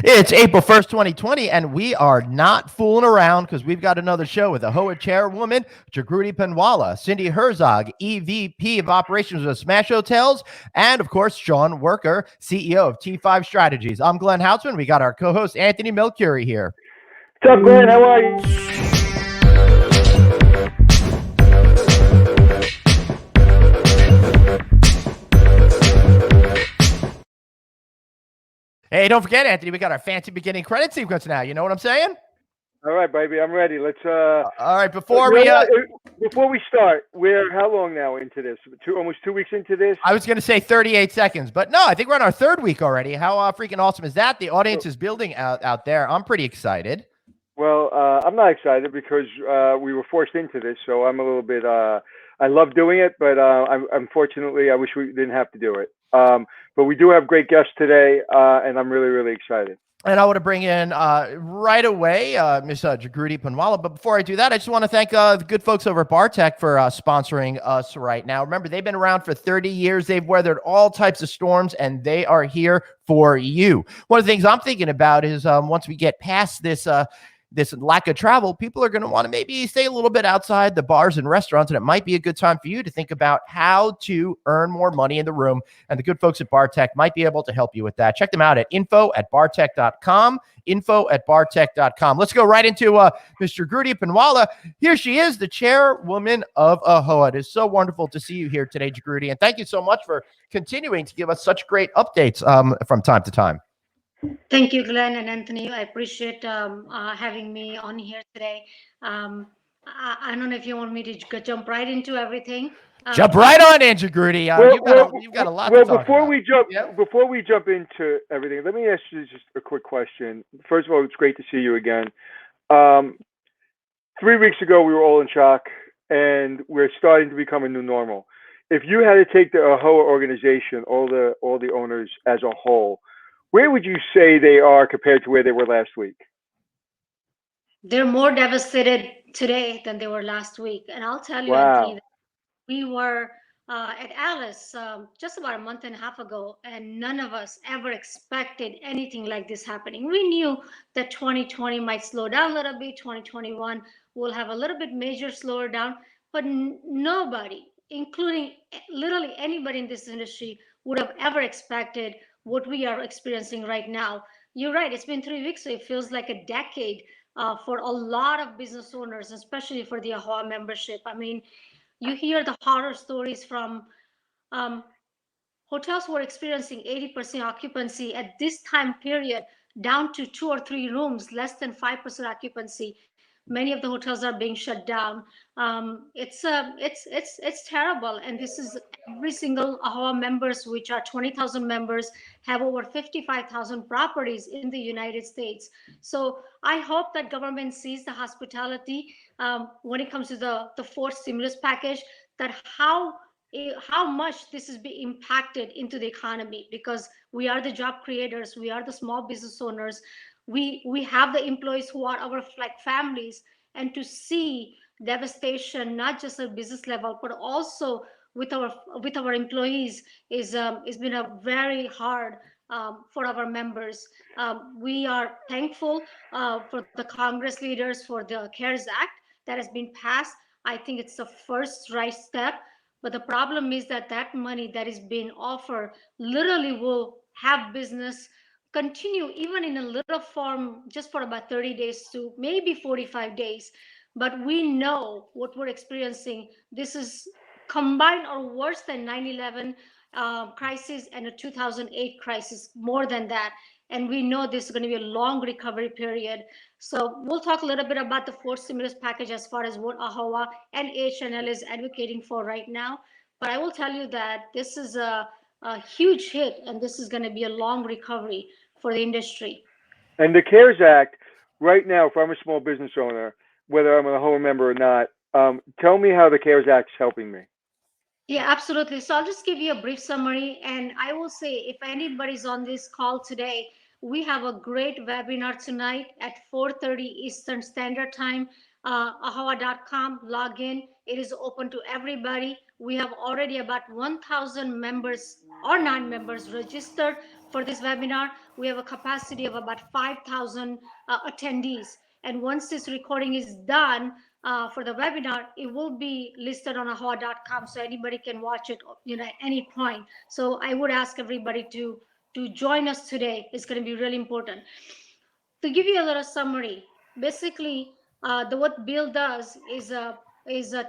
It's April 1st, 2020, and we are not fooling around because we've got another show with AAHOA Chairwoman, Jagruti Panwala, Cindy Herzog, EVP of Operations with SMASHHOTELs, and, of course, Sean Worker, CEO of T5 Strategies. I'm Glenn Houtsman. We got our co-host, Anthony Melchiorri, here. What's up, Glenn? How are you? Hey, don't forget, Anthony, we got our fancy beginning credit sequence now. You know what I'm saying? All right, baby, I'm ready. Let's. All right, before we start, we're how long now into this? Almost 2 weeks into this. I was going to say 38 seconds, but no, I think we're on our third week already. How freaking awesome is that? The audience is building out there. I'm pretty excited. Well, I'm not excited because we were forced into this, so I'm a little bit. I love doing it, but unfortunately, I wish we didn't have to do it. But we do have great guests today, and I'm really, really excited. And I want to bring in right away Ms. Jagruti Panwala. But before I do that, I just want to thank the good folks over at BarTech for sponsoring us right now. Remember, they've been around for 30 years. They've weathered all types of storms, and they are here for you. One of the things I'm thinking about is once we get past this lack of travel, people are going to want to maybe stay a little bit outside the bars and restaurants, and it might be a good time for you to think about how to earn more money in the room. And the good folks at BarTech might be able to help you with that. Check them out at info@bartech.com, info@bartech.com. Let's go right into Mr. Jagruti Panwala. Here she is, the chairwoman of AAHOA. It is so wonderful to see you here today, Jagruti, and thank you so much for continuing to give us such great updates from time to time. Thank you, Glenn and Anthony. I appreciate having me on here today. I don't know if you want me to jump right into everything. Jump right on, Jagruti. You've got a lot to talk about. Before we jump into everything, let me ask you just a quick question. First of all, it's great to see you again. 3 weeks ago, we were all in shock, and we're starting to become a new normal. If you had to take the AAHOA organization, all the owners as a whole, where would you say they are compared to where they were last week? They're more devastated today than they were last week. And I'll tell you, wow. Anthony, we were at Alice just about a month and a half ago, and none of us ever expected anything like this happening. We knew that 2020 might slow down a little bit, 2021 will have a little bit major slower down, but nobody, including literally anybody in this industry, would have ever expected what we are experiencing right now. You're right, it's been 3 weeks, so it feels like a decade for a lot of business owners, especially for the AAHOA membership. I mean, you hear the horror stories from hotels who are experiencing 80% occupancy at this time period, down to 2 or 3 rooms, less than 5% occupancy. Many of the hotels are being shut down. It's terrible, and this is every single AAHOA members, which are 20,000 members, have over 55,000 properties in the United States. So I hope that government sees the hospitality when it comes to the fourth stimulus package, that how much this is being impacted into the economy, because we are the job creators, we are the small business owners. We have the employees who are our families, and to see devastation, not just at business level, but also with our employees is been a very hard for our members. We are thankful for the Congress leaders for the CARES Act that has been passed. I think it's the first right step, but the problem is that money that is being offered literally will have business continue even in a little form just for about 30 days to maybe 45 days. But we know what we're experiencing. This is combined or worse than 9/11 crisis and a 2008 crisis, more than that. And we know this is going to be a long recovery period. So we'll talk a little bit about the fourth stimulus package as far as what AAHOA and AHNL is advocating for right now. But I will tell you that this is a huge hit, and this is going to be a long recovery for the industry. And the CARES Act, right now, if I'm a small business owner, whether I'm a AAHOA member or not, tell me how the CARES Act is helping me. Yeah, absolutely. So I'll just give you a brief summary, and I will say, if anybody's on this call today, we have a great webinar tonight at 4:30 Eastern Standard Time. AAHOA.com, log in. It is open to everybody. We have already about 1,000 members or non-members registered for this webinar. we have a capacity of about 5,000 attendees. And once this recording is done for the webinar, it will be listed on AAHOA.com, so anybody can watch it, at any point. So I would ask everybody to join us today. It's going to be really important. To give you a little summary, basically, what Bill does is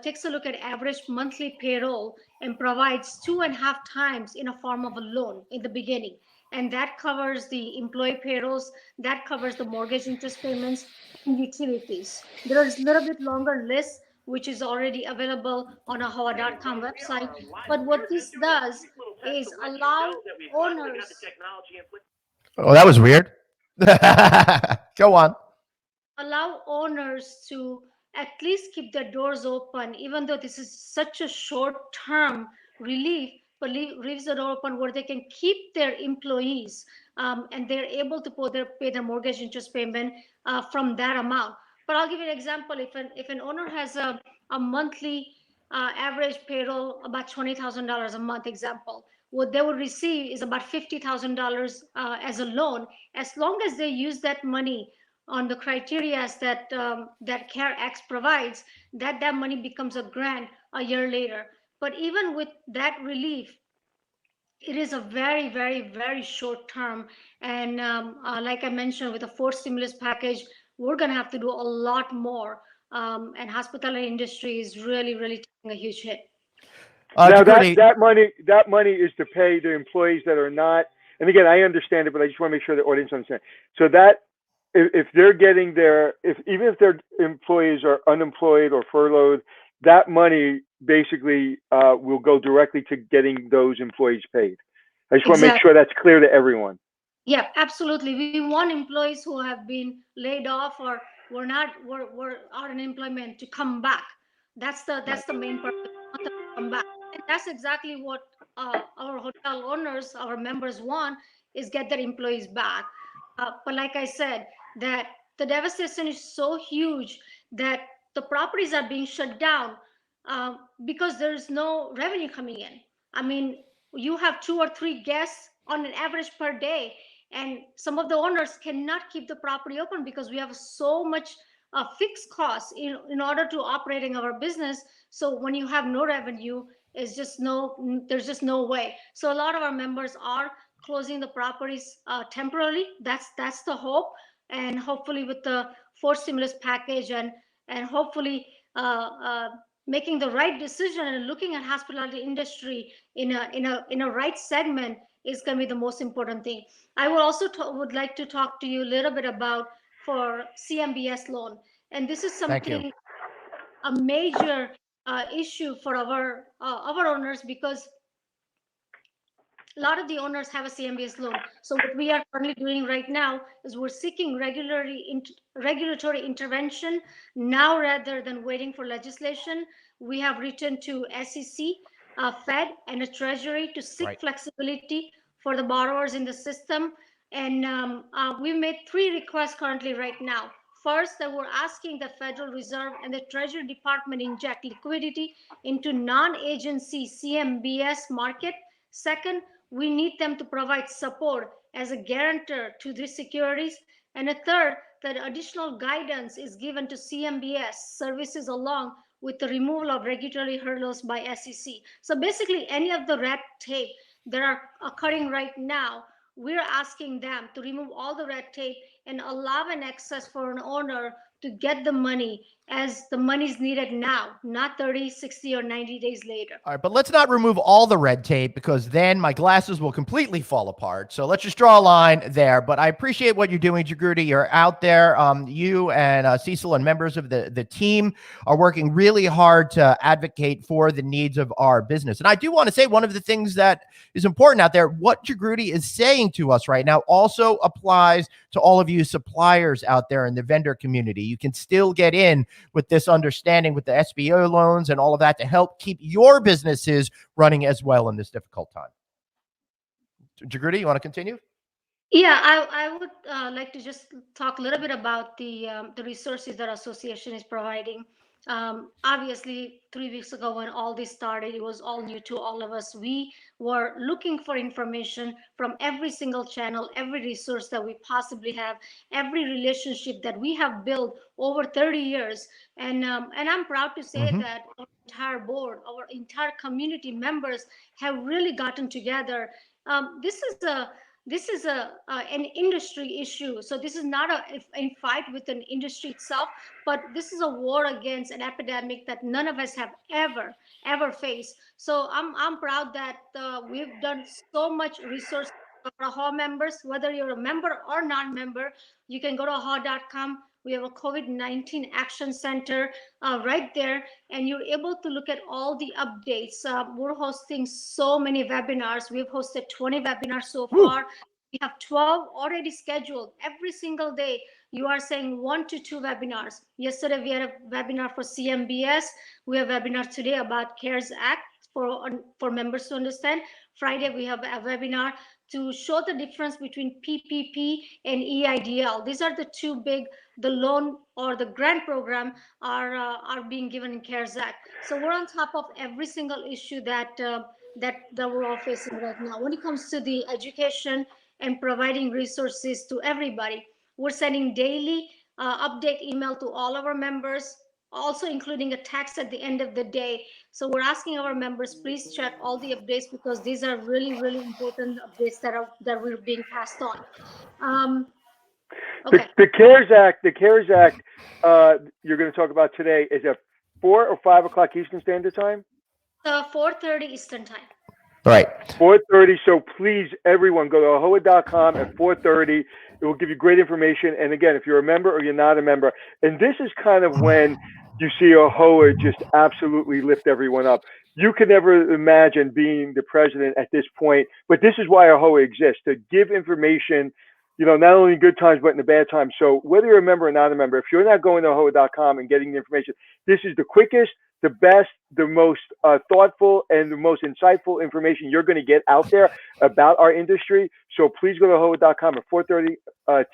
takes a look at average monthly payroll and provides 2.5 times in a form of a loan in the beginning, and that covers the employee payrolls, that covers the mortgage interest payments, and utilities. There is a little bit longer list which is already available on a AAHOA.com website. But what this does is allow owners. Oh, that was weird. Go on. Allow owners to at least keep their doors open, even though this is such a short-term relief, but leaves the door open where they can keep their employees, and they're able to pay their mortgage interest payment from that amount. But I'll give you an example. If an owner has a monthly average payroll about $20,000 a month, example, what they would receive is about $50,000 as a loan, as long as they use that money on the criteria that that CARE Act provides, that money becomes a grant a year later. But even with that relief, it is a very, very, very short term. And like I mentioned, with the fourth stimulus package, we're going to have to do a lot more. And hospitality industry is really, really taking a huge hit. Now Jagruti, that money is to pay the employees that are not. And again, I understand it, but I just want to make sure the audience understands. So that if they're getting even if their employees are unemployed or furloughed, that money basically will go directly to getting those employees paid. I just want to make sure that's clear to everyone. Yeah, absolutely. We want employees who have been laid off or were out in employment to come back. That's the main purpose. We want them to come back, and that's exactly what our hotel owners, our members want, is get their employees back. But like I said, that the devastation is so huge that the properties are being shut down because there's no revenue coming in. I mean, you have 2 or 3 guests on an average per day, and some of the owners cannot keep the property open because we have so much fixed costs in order to operating our business. So when you have no revenue, there's just no way. So a lot of our members are closing the properties temporarily. That's the hope, and hopefully with the fourth stimulus package and hopefully making the right decision and looking at hospitality industry in a right segment is going to be the most important thing. I will also would like to talk to you a little bit about for Cmbs Loan, and this is something a major issue for our owners, because a lot of the owners have a Cmbs loan. So what we are currently doing right now is we're seeking regulatory intervention now rather than waiting for legislation. We have written to SEC, Fed, and the Treasury to seek flexibility for the borrowers in the system. And we've made 3 requests currently right now. First, that we're asking the Federal Reserve and the Treasury Department inject liquidity into non-agency CMBS market. Second, we need them to provide support as a guarantor to these securities. And a third, that additional guidance is given to CMBS services along with the removal of regulatory hurdles by SEC. So basically, any of the red tape that are occurring right now, we're asking them to remove all the red tape and allow an access for an owner to get the money as the money is needed now, not 30, 60, or 90 days later. All right, but let's not remove all the red tape, because then my glasses will completely fall apart. So let's just draw a line there. But I appreciate what you're doing, Jagruti. You're out there. You and Cecil and members of the team are working really hard to advocate for the needs of our business. And I do want to say one of the things that is important out there, what Jagruti is saying to us right now also applies to all of you suppliers out there in the vendor community. You can still get in with this understanding with the SBO loans and all of that to help keep your businesses running as well in this difficult time. Jagruti, you want to continue? Yeah, I would like to just talk a little bit about the resources that our association is providing. Obviously, 3 weeks ago when all this started, it was all new to all of us. We were looking for information from every single channel, every resource that we possibly have, every relationship that we have built over 30 years. And I'm proud to say Hmm. that our entire board, our entire community members have really gotten together. This is an industry issue. So this is not a fight with an industry itself, but this is a war against an epidemic that none of us have ever faced. So I'm proud that we've done so much resource for our AAHOA members. Whether you're a member or non-member, you can go to AAHOA.com. We have a COVID-19 Action Center right there, and you're able to look at all the updates. We're hosting so many webinars. We've hosted 20 webinars so Woo. far. We have 12 already scheduled every single day. You are saying 1 to 2 webinars. Yesterday we had a webinar for CMBS. We have a webinar today about CARES Act for members to understand. Friday we have a webinar to show the difference between PPP and EIDL. These are the two big, the loan or the grant program are being given in CARES Act. So we're on top of every single issue that we're all facing right now. When it comes to the education and providing resources to everybody, we're sending daily update email to all of our members, also including a text at the end of the day. So we're asking our members, please check all the updates because these are really important updates that we're being passed on. Okay. The CARES Act, you're going to talk about today is at 4 or 5 o'clock Eastern Standard Time. 4:30 Eastern Time. Right. 4:30. So please, everyone, go to AAHOA.com at 4:30. It will give you great information. And again, if you're a member or you're not a member, and this is kind of when you see AAHOA just absolutely lift everyone up. You could never imagine being the president at this point, but this is why AAHOA exists, to give information, not only in good times, but in the bad times. So whether you're a member or not a member, if you're not going to AAHOA.com and getting the information, this is the quickest, the best, the most thoughtful, and the most insightful information you're going to get out there about our industry. So please go to AAHOA.com at 4:30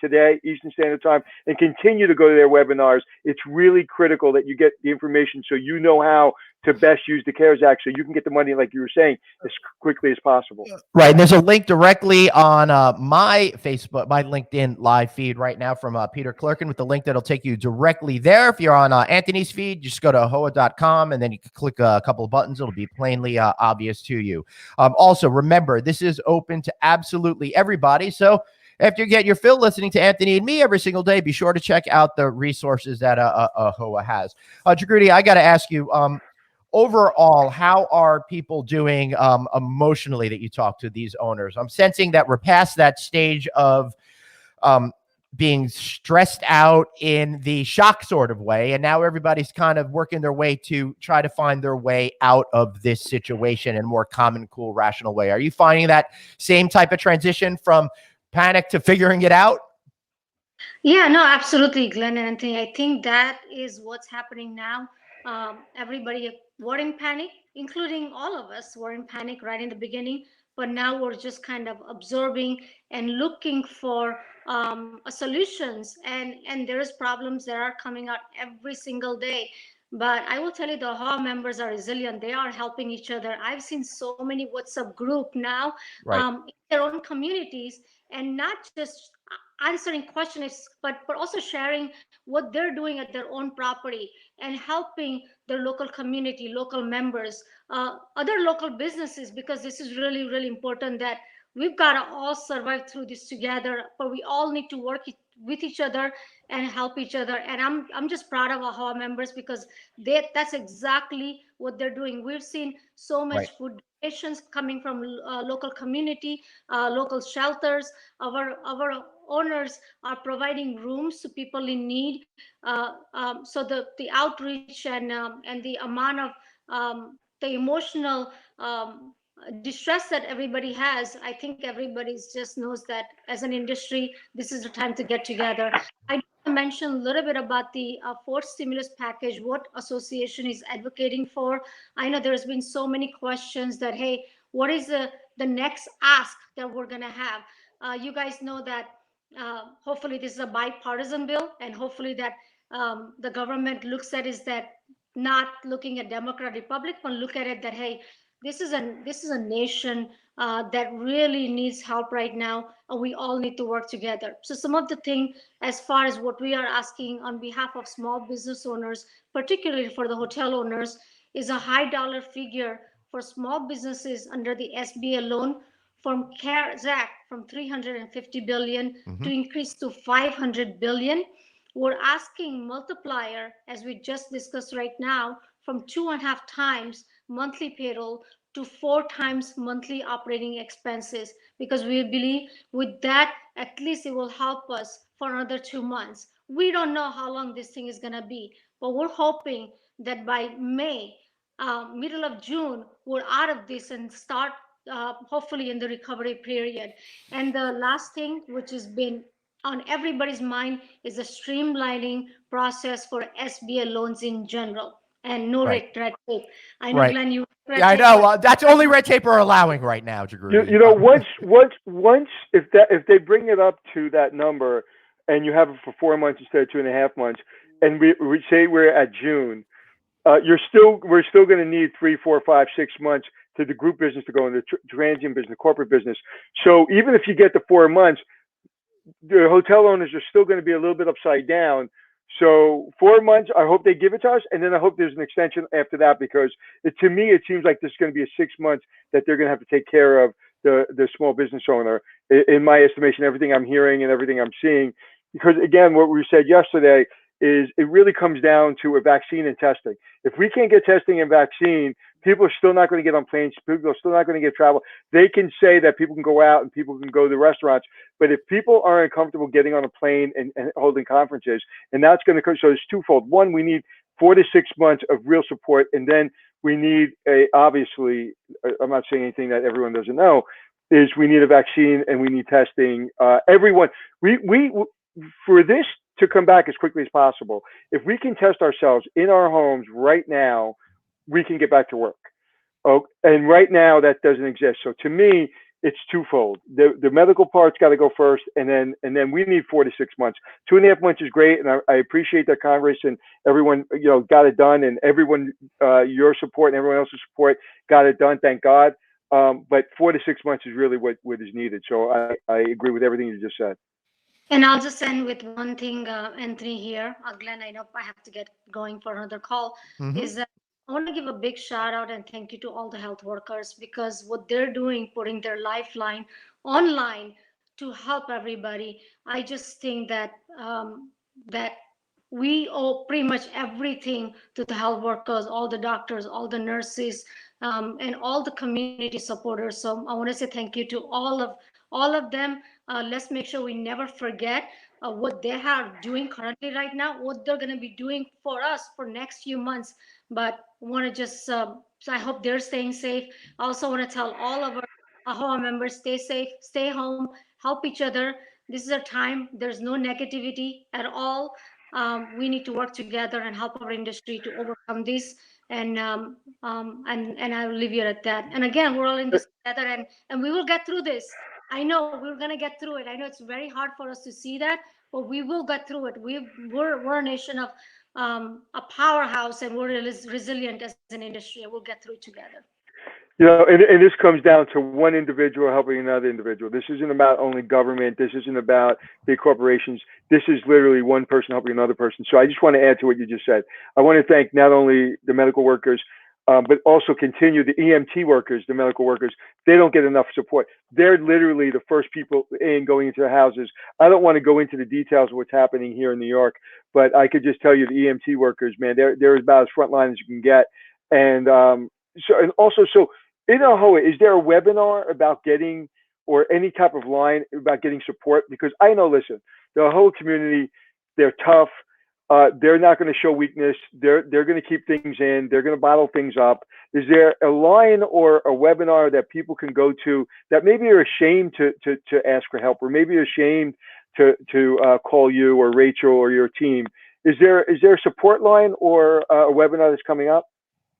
today, Eastern Standard Time, and continue to go to their webinars. It's really critical that you get the information so you know how to best use the CARES Act so you can get the money, like you were saying, as quickly as possible. Right. And there's a link directly on my Facebook, my LinkedIn live feed right now from Peter Clerkin with the link that'll take you directly there. If you're on Anthony's feed, just go to AAHOA.com and then you can click a couple of buttons. It'll be plainly obvious to you. Also, remember, this is open to absolutely everybody. So after you get your fill listening to Anthony and me every single day, be sure to check out the resources that AAHOA has. Jagruti, I got to ask you, overall, how are people doing emotionally that you talk to these owners? I'm sensing that we're past that stage of being stressed out in the shock sort of way. And now everybody's kind of working their way to try to find their way out of this situation in a more common, cool, rational way. Are you finding that same type of transition from panic to figuring it out? Yeah, no, absolutely, Glenn and Anthony. I think that is what's happening now. Everybody were in panic, including all of us were in panic right in the beginning, but now we're just kind of absorbing and looking for solutions. And there is problems that are coming out every single day. But I will tell you, the AAHOA members are resilient. They are helping each other. I've seen so many WhatsApp group now in their own communities, and not just answering questions, but also sharing what they're doing at their own property and helping their local community, local members, other local businesses, because this is really important that we've got to all survive through this together, but we all need to work with each other and help each other. And I'm just proud of AAHOA members because that's exactly what they're doing. We've seen so much food donations coming from local community, local shelters. Our owners are providing rooms to people in need. So the outreach and the amount of the emotional distress that everybody has, I think everybody just knows that as an industry, this is the time to get together. I mention a little bit about the fourth stimulus package, what association is advocating for. I know there's been so many questions that, hey, what is the next ask that we're going to have? You guys know that hopefully this is a bipartisan bill, and hopefully that the government looks at is that not looking at Democrat, Republican, but look at it that, hey, this is a nation that really needs help right now, and we all need to work together. So some of the thing, as far as what we are asking on behalf of small business owners, particularly for the hotel owners, is a high dollar figure for small businesses under the SBA loan from CARES Act from 350 billion to increase to 500 billion. We're asking multiplier, as we just discussed right now, from 2.5 times monthly payroll to 4 times monthly operating expenses, because we believe with that, at least it will help us for another 2 months. We don't know how long this thing is going to be, but we're hoping that by May, middle of June, we're out of this and start hopefully in the recovery period. And the last thing, which has been on everybody's mind, is a streamlining process for SBA loans in general, and no Right. red tape. I know, Right. Glenn, you Yeah, I know. That's only red tape we're allowing right now, Jagruti. You know, once if they bring it up to that number, and you have it for 4 months instead of 2.5 months, and we say we're at June, we're still going to need 3, 4, 5, 6 months to the group business to go into transient business, corporate business. So even if you get the 4 months, the hotel owners are still going to be a little bit upside down. So 4 months, I hope they give it to us, and then I hope there's an extension after that, because to me it seems like there's going to be a 6 months that they're going to have to take care of the small business owner. In my estimation, everything I'm hearing and everything I'm seeing, because again, what we said yesterday is it really comes down to a vaccine and testing. If we can't get testing and vaccine, people are still not going to get on planes. People are still not going to get travel. They can say that people can go out and people can go to restaurants, but if people aren't comfortable getting on a plane and holding conferences, and that's going to come. So it's twofold. One, we need 4 to 6 months of real support, and then we need obviously, I'm not saying anything that everyone doesn't know, is we need a vaccine and we need testing. Everyone, we for this to come back as quickly as possible, if we can test ourselves in our homes right now, we can get back to work. Oh, and right now that doesn't exist. So to me, it's twofold. The medical part's got to go first, and then we need 4 to 6 months. 2.5 months is great, and I appreciate that Congress and everyone got it done, and everyone your support and everyone else's support got it done. Thank God. But 4 to 6 months is really what is needed. So I agree with everything you just said. And I'll just end with one thing, Anthony, here. Glenn, I know I have to get going for another call. Is that I want to give a big shout out and thank you to all the health workers, because what they're doing, putting their lifeline online to help everybody. I just think that that we owe pretty much everything to the health workers, all the doctors, all the nurses, and all the community supporters. So I want to say thank you to all of them. Let's make sure we never forget what they are doing currently right now, what they're going to be doing for us for next few months. But I want to just, so I hope they're staying safe. I also want to tell all of our AAHOA members, stay safe, stay home, help each other. This is a time, there's no negativity at all. We need to work together and help our industry to overcome this. And I will leave you at that. And again, we're all in this together, and we will get through this. I know we're going to get through it. I know it's very hard for us to see that, but we will get through it. We're a nation of a powerhouse, and we're resilient as an industry, and we'll get through it together. And this comes down to one individual helping another individual. This isn't about only government. This isn't about big corporations. This is literally one person helping another person. So I just want to add to what you just said. I want to thank not only the medical workers, but also continue the EMT workers, the medical workers. They don't get enough support. They're literally the first people in going into the houses. I don't want to go into the details of what's happening here in New York, but I could just tell you the EMT workers, man, they're about as frontline as you can get. And so in AAHOA, is there a webinar about getting, or any type of line about getting support? Because I know, listen, the AAHOA community, they're tough. They're not going to show weakness. They're going to keep things in. They're going to bottle things up. Is there a line or a webinar that people can go to that maybe are ashamed to ask for help, or maybe ashamed to call you or Rachel or your team? Is there a support line or a webinar that's coming up?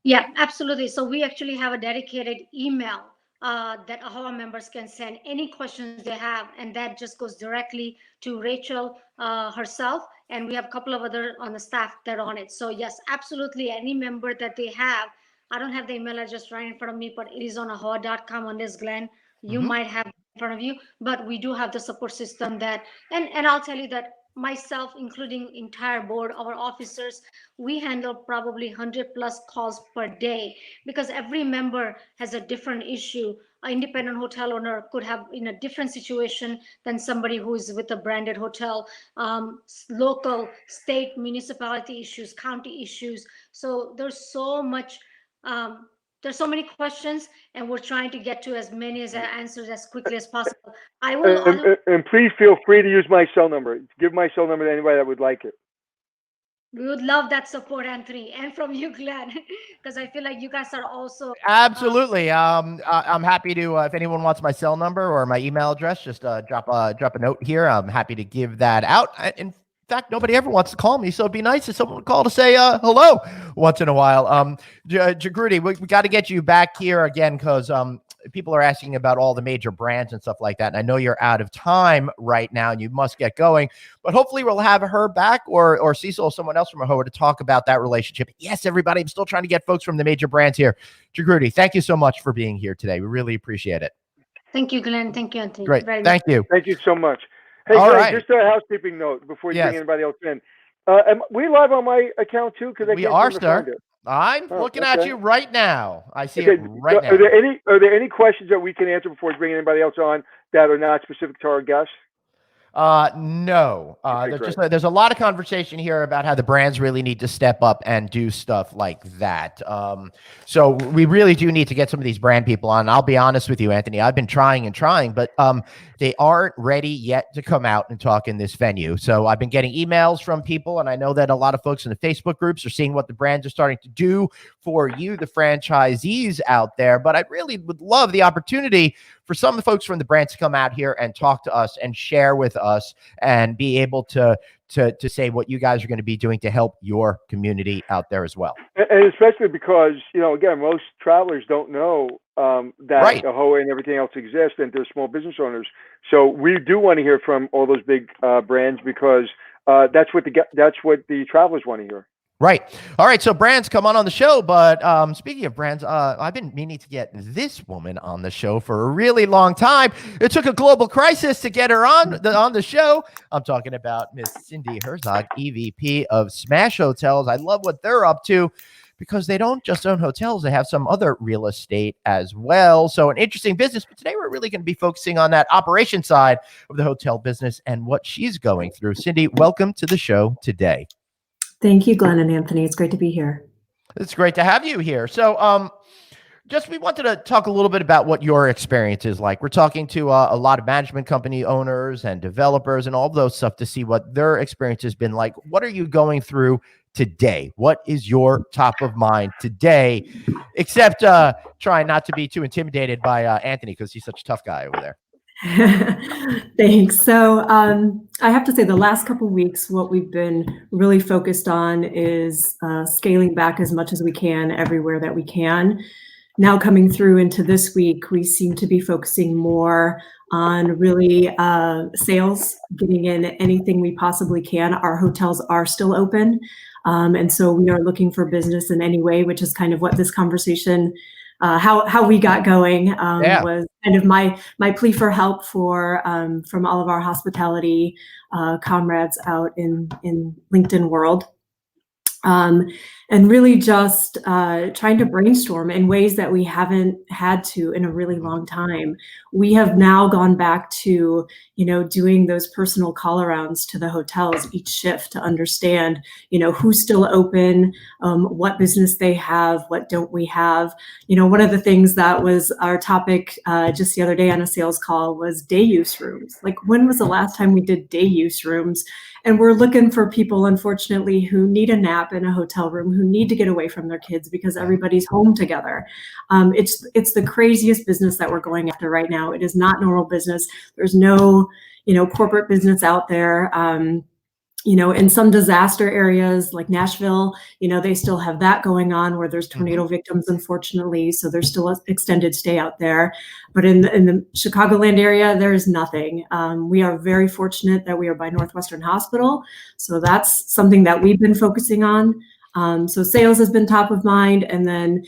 Yeah, absolutely. So we actually have a dedicated email that AAHOA members can send any questions they have, and that just goes directly to Rachel herself, and we have a couple of other on the staff that are on it. So yes, absolutely, any member that they have. I don't have the email address right in front of me, but it is on AAHOA.com on this, Glenn. You might have it in front of you, but we do have the support system that, and I'll tell you that myself, including entire board, our officers, we handle probably 100 plus calls per day, because every member has a different issue. An independent hotel owner could have in a different situation than somebody who is with a branded hotel, local, state, municipality issues, county issues. So there's so much, there's so many questions, and we're trying to get to as many as answers as quickly as possible. I will. And please feel free to use my cell number. Give my cell number to anybody that would like it. We would love that support, Anthony, and from you, Glenn, because I feel like you guys are also absolutely. I'm happy to if anyone wants my cell number or my email address, just drop a note here. I'm happy to give that out. In fact, nobody ever wants to call me, so it'd be nice if someone would call to say hello once in a while. Jagruti, we got to get you back here again, because people are asking about all the major brands and stuff like that. And I know you're out of time right now and you must get going, but hopefully we'll have her back or Cecil or someone else from AAHOA to talk about that relationship. Yes, everybody, I'm still trying to get folks from the major brands here. Jagruti, thank you so much for being here today. We really appreciate it. Thank you, Glenn. Thank you, Anthony. Great. Thank you. Thank you so much. Hey, all Glenn, right. Just a housekeeping note before you bring anybody else in. Am we live on my account too? Because we are, sir. I'm looking at you right now. I see it right now. Are there any questions that we can answer before we bring anybody else on that are not specific to our guests? No. There's a lot of conversation here about how the brands really need to step up and do stuff like that. So we really do need to get some of these brand people on. I'll be honest with you, Anthony, I've been trying, but they aren't ready yet to come out and talk in this venue. So I've been getting emails from people, and I know that a lot of folks in the Facebook groups are seeing what the brands are starting to do for you, the franchisees out there. But I really would love the opportunity for some of the folks from the brands to come out here and talk to us and share with us and be able to say what you guys are going to be doing to help your community out there as well. And especially because, again, most travelers don't know that AAHOA and everything else exists, and they're small business owners. So we do want to hear from all those big brands, because that's what the travelers want to hear. Right. All right. So brands, come on the show. But speaking of brands, I've been meaning to get this woman on the show for a really long time. It took a global crisis to get her on the show. I'm talking about Miss Cindy Herzog, EVP of SMASHHOTELS. I love what they're up to, because they don't just own hotels. They have some other real estate as well. So an interesting business. But today we're really going to be focusing on that operation side of the hotel business and what she's going through. Cindy, welcome to the show today. Thank you, Glenn and Anthony. It's great to be here. It's great to have you here. So we wanted to talk a little bit about what your experience is like. We're talking to a lot of management company owners and developers and all those stuff to see what their experience has been like. What are you going through today? What is your top of mind today? Except trying not to be too intimidated by Anthony, because he's such a tough guy over there. Thanks. So I have to say the last couple of weeks, what we've been really focused on is scaling back as much as we can everywhere that we can. Now coming through into this week, we seem to be focusing more on really sales, getting in anything we possibly can. Our hotels are still open. And so we are looking for business in any way, which is kind of what this conversation how we got going was kind of my plea for help from all of our hospitality comrades out in LinkedIn world. And really just trying to brainstorm in ways that we haven't had to in a really long time. We have now gone back to, doing those personal call arounds to the hotels each shift to understand, who's still open, what business they have, what don't we have. One of the things that was our topic just the other day on a sales call was day use rooms. Like, when was the last time we did day use rooms? And we're looking for people, unfortunately, who need a nap in a hotel room, who need to get away from their kids because everybody's home together. It's the craziest business that we're going after right now. It is not normal business. There's no, corporate business out there. In some disaster areas like Nashville, they still have that going on where there's tornado victims, unfortunately. So there's still an extended stay out there. But in the Chicagoland area, there's nothing. We are very fortunate that we are by Northwestern Hospital. So that's something that we've been focusing on. So sales has been top of mind. And then,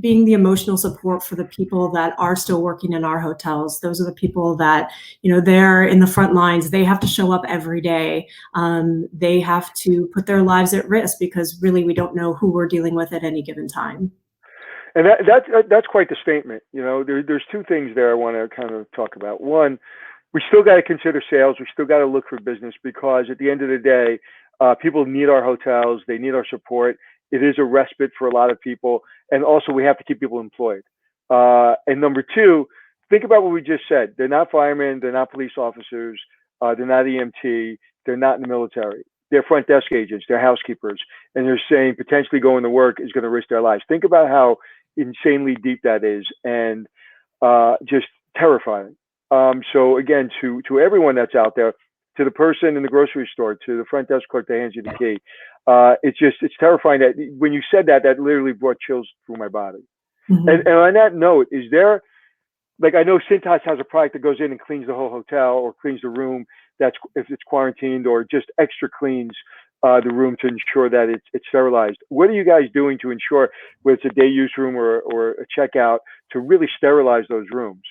being the emotional support for the people that are still working in our hotels. Those are the people that, they're in the front lines. They have to show up every day. They have to put their lives at risk because really we don't know who we're dealing with at any given time. And that's quite the statement. There's two things there I want to kind of talk about. One, we still got to consider sales. We still got to look for business because at the end of the day, people need our hotels. They need our support. It is a respite for a lot of people. And also we have to keep people employed. And number two, think about what we just said. They're not firemen. They're not police officers. They're not EMT. They're not in the military. They're front desk agents. They're housekeepers. And they're saying potentially going to work is going to risk their lives. Think about how insanely deep that is and just terrifying. So again, to everyone that's out there, to the person in the grocery store, to the front desk clerk that hands you the key, it's terrifying that when you said that literally brought chills through my body. And on that note, is there, like, I know Cintas has a product that goes in and cleans the whole hotel or cleans the room if it's quarantined or just extra cleans the room to ensure that it's sterilized. What are you guys doing to ensure, whether it's a day use room or a checkout, to really sterilize those rooms?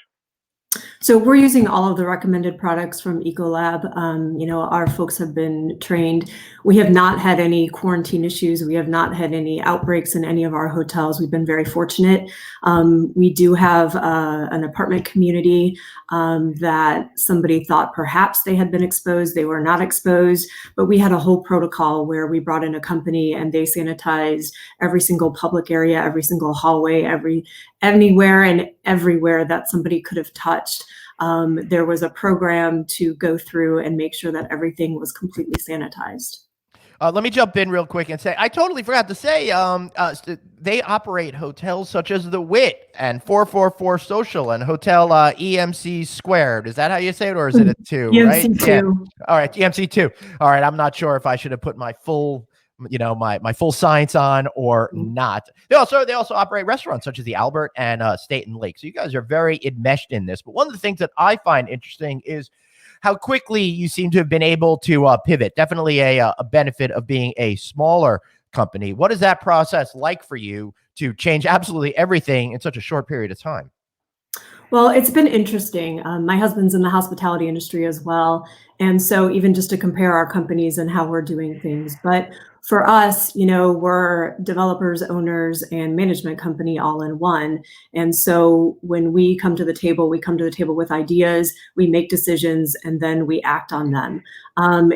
So we're using all of the recommended products from Ecolab. Our folks have been trained. We have not had any quarantine issues. We have not had any outbreaks in any of our hotels. We've been very fortunate. We do have an apartment community that somebody thought perhaps they had been exposed. They were not exposed, but we had a whole protocol where we brought in a company and they sanitized every single public area, every single hallway, anywhere and everywhere that somebody could have touched. There was a program to go through and make sure that everything was completely sanitized. Let me jump in real quick and say, I totally forgot to say, they operate hotels such as the Wit and 444 Social and Hotel EMC Squared. Is that how you say it, or is it a 2? EMC 2. Yeah. All right, EMC 2. All right, I'm not sure if I should have put my full my full science on or not. They also operate restaurants such as the Albert and State and Lake. So you guys are very enmeshed in this. But one of the things that I find interesting is how quickly you seem to have been able to pivot. Definitely a benefit of being a smaller company. What is that process like for you to change absolutely everything in such a short period of time? Well, it's been interesting. My husband's in the hospitality industry as well. And so even just to compare our companies and how we're doing things. But for us, we're developers, owners, and management company all in one. And so when we come to the table with ideas, we make decisions, and then we act on them.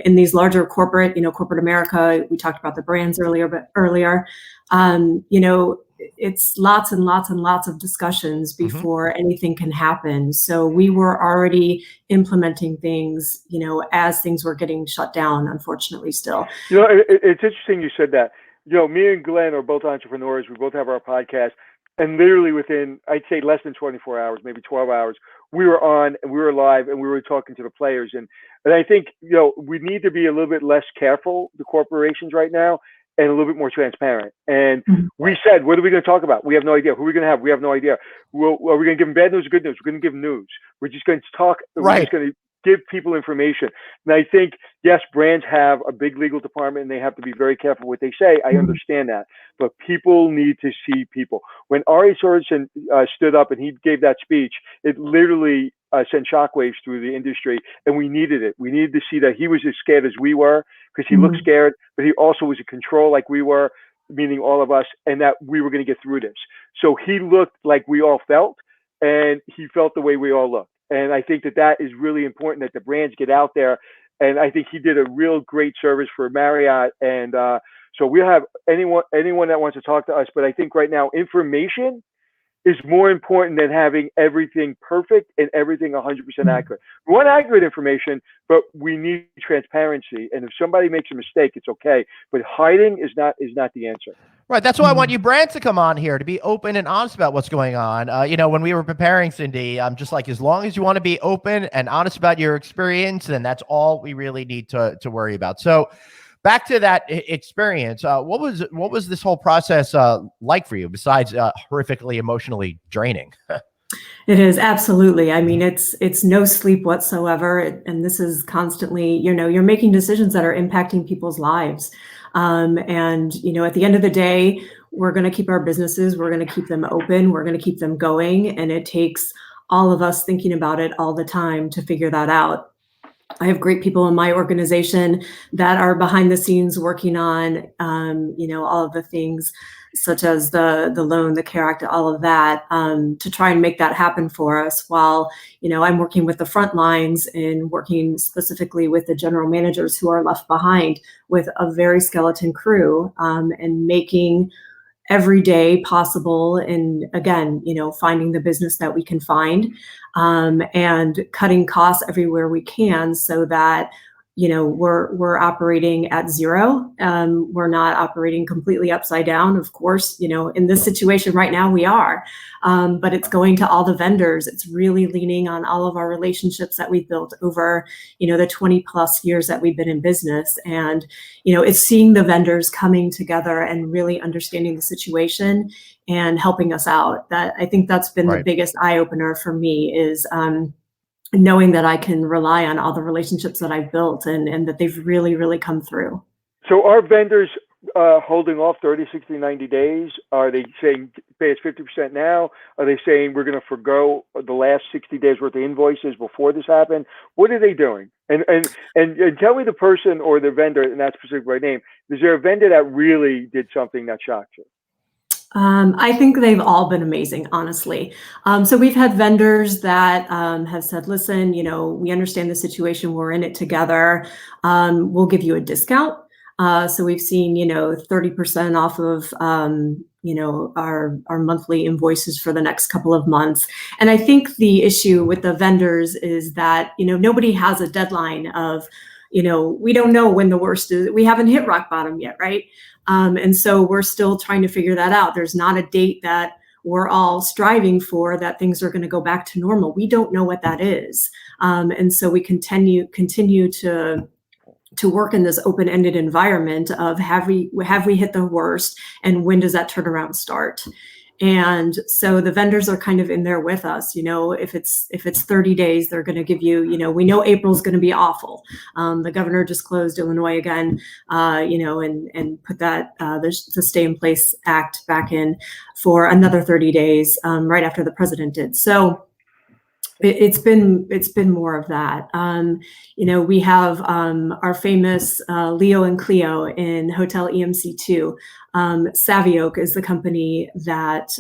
In these larger corporate America, we talked about the brands earlier, it's lots and lots and lots of discussions before anything can happen. So we were already implementing things, as things were getting shut down, unfortunately still. It's interesting you said that. Me and Glenn are both entrepreneurs. We both have our podcast. And literally within, I'd say less than 24 hours, maybe 12 hours, we were on and we were live and we were talking to the players. And I think, we need to be a little bit less careful, the corporations right now, and a little bit more transparent. And we said, what are we going to talk about? We have no idea. Who are we going to have? We have no idea. Are we going to give them bad news or good news? We're going to give them news. We're just going to talk. Right. We're just going to give people information. And I think, yes, brands have a big legal department and they have to be very careful what they say. I understand that. But people need to see people. When Ari Sorensen stood up and he gave that speech, it literally sent shockwaves through the industry, and we needed it. We needed to see that he was as scared as we were, because he looked scared, but he also was in control like we were, meaning all of us, and that we were going to get through this. So he looked like we all felt, and he felt the way we all looked. And I think that is really important, that the brands get out there. And I think he did a real great service for Marriott. And so we'll have anyone that wants to talk to us. But I think right now, information is more important than having everything perfect and everything 100% accurate. We want accurate information, but we need transparency. And if somebody makes a mistake, it's okay. But hiding is not the answer. Right. That's why I want you, Brand, to come on here to be open and honest about what's going on. You know, when we were preparing, Cindy, I'm just like, as long as you want to be open and honest about your experience, then that's all we really need to worry about. So back to that experience, what was this whole process like for you, besides horrifically emotionally draining? It is, absolutely. I mean, it's no sleep whatsoever. And this is constantly, you know, you're making decisions that are impacting people's lives. And, you know, at the end of the day, we're going to keep our businesses, we're going to keep them open, we're going to keep them going. And it takes all of us thinking about it all the time to figure that out. I have great people in my organization that are behind the scenes working on, you know, all of the things such as the loan, the CARE Act, all of that, to try and make that happen for us, while, you know, I'm working with the front lines and working specifically with the general managers who are left behind with a very skeleton crew, and making every day possible. And again, you know, finding the business that we can find, and cutting costs everywhere we can, so that, you know, we're operating at zero. We're not operating completely upside down. Of course, you know, in this situation right now we are, but it's going to all the vendors. It's really leaning on all of our relationships that we've built over, you know, the 20 plus years that we've been in business. And, you know, it's seeing the vendors coming together and really understanding the situation and helping us out. That, I think that's been the biggest eye opener for me, is, knowing that I can rely on all the relationships that I've built, and that they've really, really come through. So are vendors holding off 30, 60, 90 days? Are they saying pay us 50% now? Are they saying we're going to forgo the last 60 days worth of invoices before this happened? What are they doing? And tell me the person or the vendor, and not specific by name. Is there a vendor that really did something that shocked you? I think they've all been amazing, honestly. So we've had vendors that have said, listen, you know, we understand the situation, we're in it together. We'll give you a discount. So we've seen, you know, 30% off of, you know, our monthly invoices for the next couple of months. And I think the issue with the vendors is that, you know, nobody has a deadline of, you know, we don't know when the worst is. We haven't hit rock bottom yet, right? And so we're still trying to figure that out. There's not a date that we're all striving for that things are going to go back to normal. We don't know what that is. And so we continue to work in this open-ended environment of have we hit the worst, and when does that turnaround start? And so the vendors are kind of in there with us. You know, if it's 30 days, they're going to give you, you know, we know April's going to be awful. The governor just closed Illinois again, you know, and put that the Stay in Place Act back in for another 30 days, right after the president did. So it's been more of that. You know, we have our famous Leo and Cleo in Hotel EMC2. Savvy Oak is the company that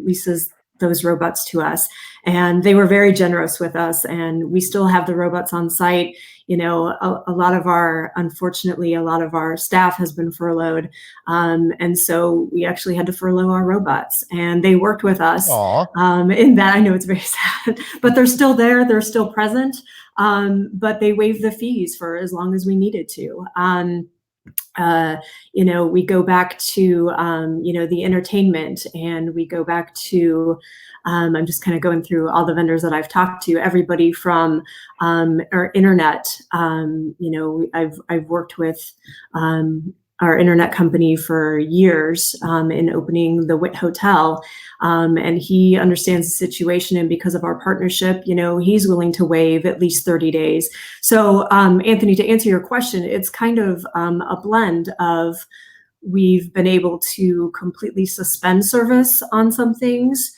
leases those robots to us, and they were very generous with us, and we still have the robots on site. You know, unfortunately, a lot of our staff has been furloughed, and so we actually had to furlough our robots, and they worked with us. In that, I know it's very sad, but they're still there, they're still present, but they waived the fees for as long as we needed to. You know, we go back to, you know, the entertainment, and we go back to, I'm just kind of going through all the vendors that I've talked to, everybody from our internet. You know, I've worked with our internet company for years in opening the WIT Hotel, and he understands the situation, and because of our partnership, you know, he's willing to waive at least 30 days. So Anthony, to answer your question, it's kind of a blend of, we've been able to completely suspend service on some things.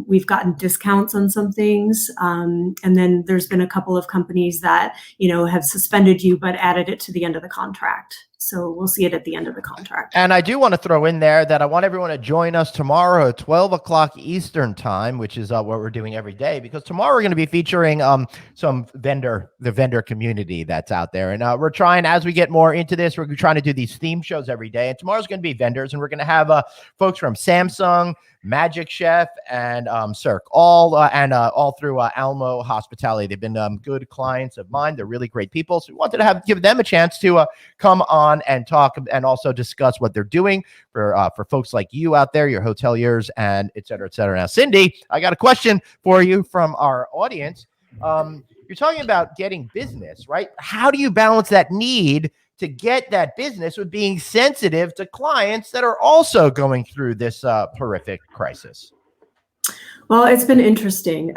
We've gotten discounts on some things. And then there's been a couple of companies that, you know, have suspended you, but added it to the end of the contract. So we'll see it at the end of the contract. And I do want to throw in there that I want everyone to join us tomorrow at 12 o'clock Eastern time, which is what we're doing every day, because tomorrow we're going to be featuring the vendor community that's out there. And we're trying, as we get more into this, we're trying to do these theme shows every day. And tomorrow's going to be vendors, and we're going to have folks from Samsung, Magic Chef, and Cirque, all through Almo Hospitality. They've been good clients of mine. They're really great people. So we wanted to give them a chance to come on and talk and also discuss what they're doing for folks like you out there, your hoteliers, and et cetera, et cetera. Now, Cindy, I got a question for you from our audience. You're talking about getting business, right? How do you balance that need to get that business with being sensitive to clients that are also going through this horrific crisis? Well, it's been interesting.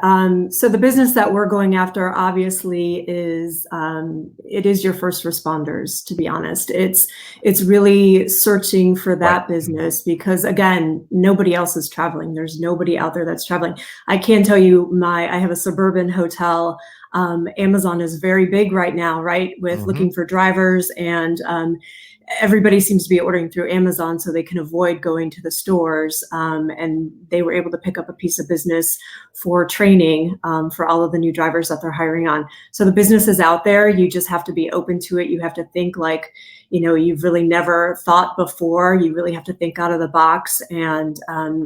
So the business that we're going after obviously is it is your first responders, to be honest. It's really searching for that business because, again, nobody else is traveling. There's nobody out there that's traveling. I can tell you I have a suburban hotel. Amazon is very big right now, right? With looking for drivers, and everybody seems to be ordering through Amazon so they can avoid going to the stores. And they were able to pick up a piece of business for training for all of the new drivers that they're hiring on. So the business is out there. You just have to be open to it. You have to think like, you've really never thought before. You really have to think out of the box and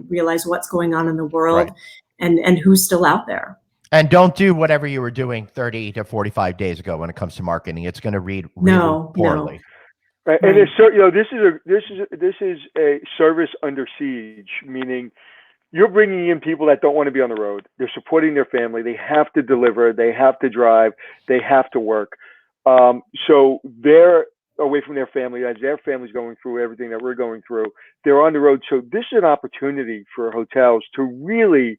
realize what's going on in the world and who's still out there. And don't do whatever you were doing 30 to 45 days ago when it comes to marketing. It's going to read really poorly. Right. And it's, this is a service under siege, meaning you're bringing in people that don't want to be on the road. They're supporting their family. They have to deliver. They have to drive. They have to work. So they're away from their family as their family's going through everything that we're going through. They're on the road. So this is an opportunity for hotels to really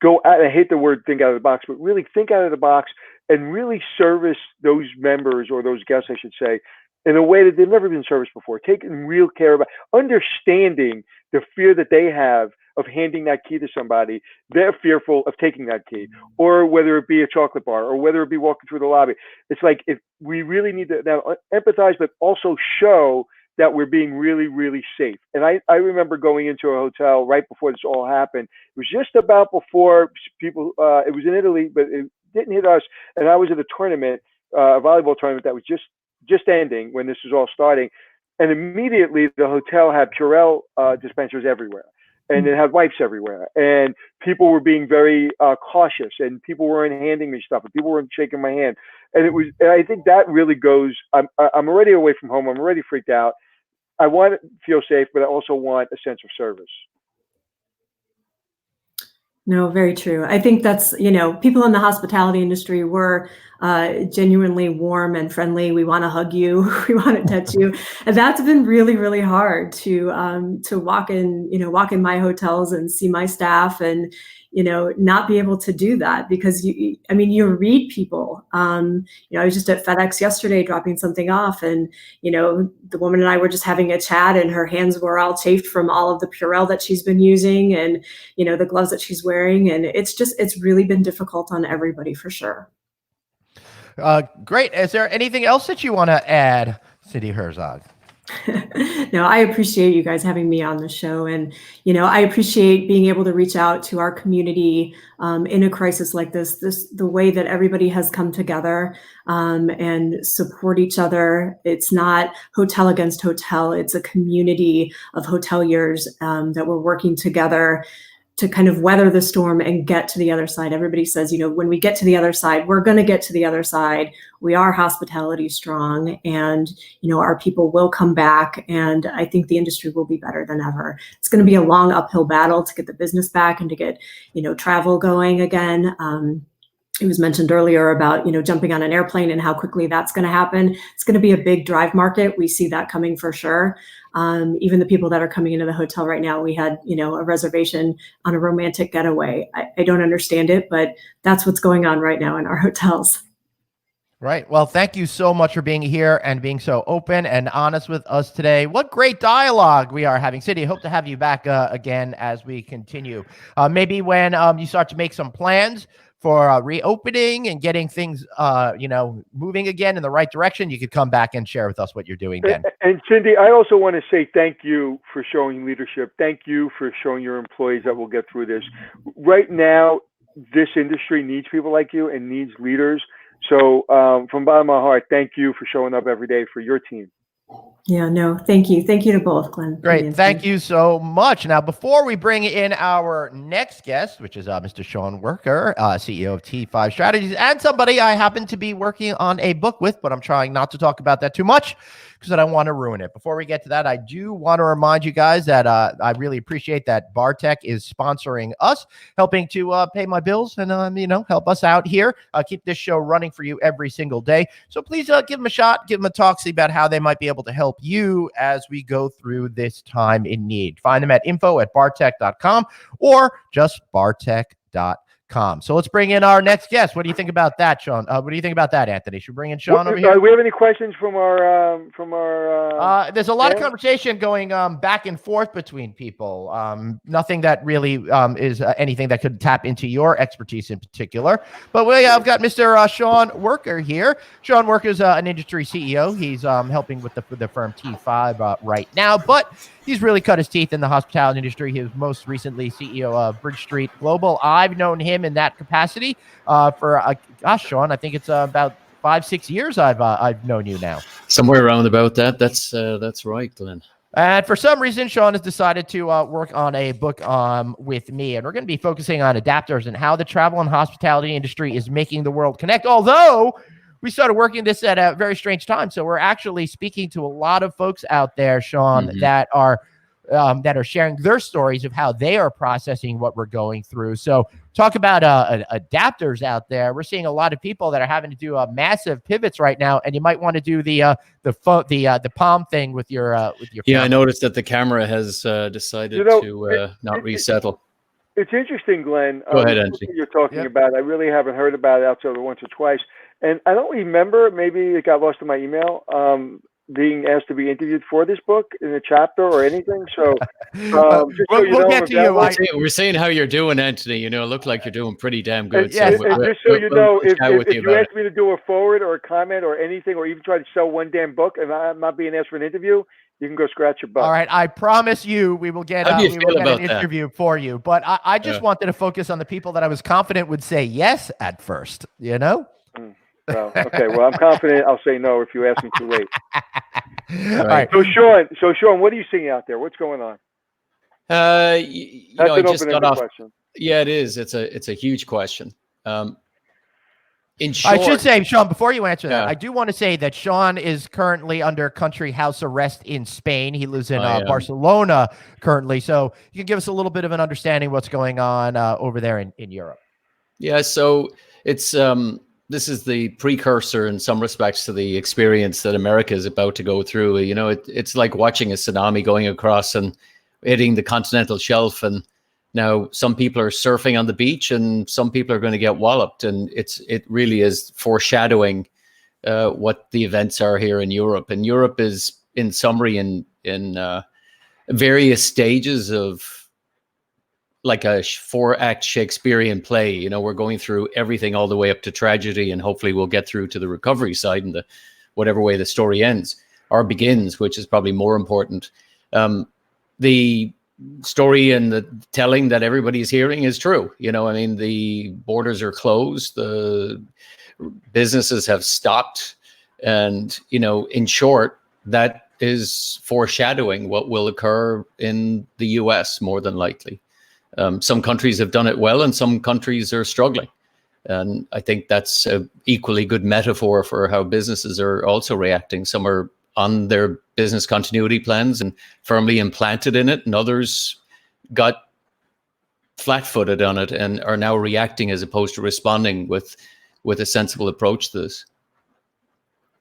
go out. I hate the word think out of the box, but really think out of the box and really service those members, or those guests, I should say, in a way that they've never been serviced before, taking real care about, understanding the fear that they have of handing that key to somebody. They're fearful of taking that key, or whether it be a chocolate bar, or whether it be walking through the lobby. It's like, if we really need to now empathize, but also show that we're being really, really safe. And I remember going into a hotel right before this all happened. It was just about before people, it was in Italy, but it didn't hit us. And I was at a tournament, a volleyball tournament that was just ending when this was all starting. And immediately the hotel had Purell dispensers everywhere. And it had wipes everywhere. And people were being very cautious, and people weren't handing me stuff, and people weren't shaking my hand. And I think that really goes, I'm already away from home. I'm already freaked out. I want to feel safe, but I also want a sense of service. No, very true. I think that's, people in the hospitality industry were genuinely warm and friendly. We want to hug you. We want to touch you. And that's been really, really hard to walk in my hotels and see my staff and, not be able to do that because you read people. I was just at FedEx yesterday dropping something off, and, the woman and I were just having a chat, and her hands were all chafed from all of the Purell that she's been using and, the gloves that she's wearing. And it's really been difficult on everybody for sure. Great. Is there anything else that you want to add, Cindy Herzog? No, I appreciate you guys having me on the show. And, I appreciate being able to reach out to our community in a crisis like this, the way that everybody has come together and support each other. It's not hotel against hotel. It's a community of hoteliers that we're working together to kind of weather the storm and get to the other side. Everybody says, when we get to the other side, we're going to get to the other side. We are hospitality strong, and, our people will come back, and I think the industry will be better than ever. It's going to be a long uphill battle to get the business back and to get, travel going again. It was mentioned earlier about, jumping on an airplane and how quickly that's going to happen. It's going to be a big drive market. We see that coming for sure. Even the people that are coming into the hotel right now, we had, a reservation on a romantic getaway. I don't understand it, but that's what's going on right now in our hotels. Right. Well, thank you so much for being here and being so open and honest with us today. What great dialogue we are having. Cindy, hope to have you back again as we continue. Maybe when you start to make some plans for reopening and getting things, moving again in the right direction, you could come back and share with us what you're doing then. And Cindy, I also want to say thank you for showing leadership. Thank you for showing your employees that will get through this. Right now, this industry needs people like you and needs leaders. So from the bottom of my heart, thank you for showing up every day for your team. Yeah, no, thank you. Thank you to both, Glenn. Great. Thank you so much. Now, before we bring in our next guest, which is Mr. Sean Worker, CEO of T5 Strategies, and somebody I happen to be working on a book with, but I'm trying not to talk about that too much because I don't want to ruin it. Before we get to that, I do want to remind you guys that I really appreciate that Bartech is sponsoring us, helping to pay my bills and, help us out here, keep this show running for you every single day. So please give them a shot, give them a talk, see about how they might be able to help you as we go through this time in need. Find them at info@bartech.com or just bartech.com. So let's bring in our next guest. What do you think about that, Sean? What do you think about that, Anthony? Should we bring in Sean over here? Do we have any questions from our there's a lot of conversation going back and forth between people. Nothing that really is anything that could tap into your expertise in particular. But I've got Mr. Sean Worker here. Sean Worker is an industry CEO. He's helping with the firm T5 right now, but he's really cut his teeth in the hospitality industry. He was most recently CEO of Bridge Street Global. I've known him in that capacity for, Sean, I think it's about 5-6 years I've known you now. Somewhere around about that. That's right, Glenn. And for some reason, Sean has decided to work on a book with me. And we're going to be focusing on adapters and how the travel and hospitality industry is making the world connect. Although we started working this at a very strange time. So we're actually speaking to a lot of folks out there, Sean, that are sharing their stories of how they are processing what we're going through. So talk about adapters out there. We're seeing a lot of people that are having to do massive pivots right now, and you might want to do the palm thing with your Yeah, camera. I noticed that the camera has decided to not resettle. It's interesting, Glenn. Go ahead, Anthony. You're talking about. I really haven't heard about it outside of once or twice, and I don't remember. Maybe it got lost in my email. Being asked to be interviewed for this book in a chapter or anything. So we'll get to you. We're saying how you're doing, Anthony. It looked like you're doing pretty damn good. And just so you know, if you ask me to do a forward or a comment or anything, or even try to sell one damn book, and I'm not being asked for an interview, you can go scratch your butt. All right, I promise you, we will get an interview for you. But I just wanted to focus on the people that I was confident would say yes at first. Well, okay. Well, I'm confident I'll say no if you ask me too late. All right. So Sean, what are you seeing out there? What's going on? I just got off. Question. Yeah, it is. It's a huge question. In short, I should say, Sean, before you answer that, I do want to say that Sean is currently under country house arrest in Spain. He lives in Barcelona currently. So you can give us a little bit of an understanding of what's going on over there in Europe. Yeah, so it's this is the precursor in some respects to the experience that America is about to go through. It's like watching a tsunami going across and hitting the continental shelf. And now some people are surfing on the beach and some people are going to get walloped. And it really is foreshadowing what the events are here in Europe. And Europe is, in summary, in various stages of like a 4-act Shakespearean play. We're going through everything all the way up to tragedy, and hopefully we'll get through to the recovery side and whatever way the story ends or begins, which is probably more important. The story and the telling that everybody is hearing is true. The borders are closed, the businesses have stopped, and in short, that is foreshadowing what will occur in the US more than likely. Some countries have done it well and some countries are struggling. And I think that's an equally good metaphor for how businesses are also reacting. Some are on their business continuity plans and firmly implanted in it, and others got flat-footed on it and are now reacting as opposed to responding with a sensible approach to this.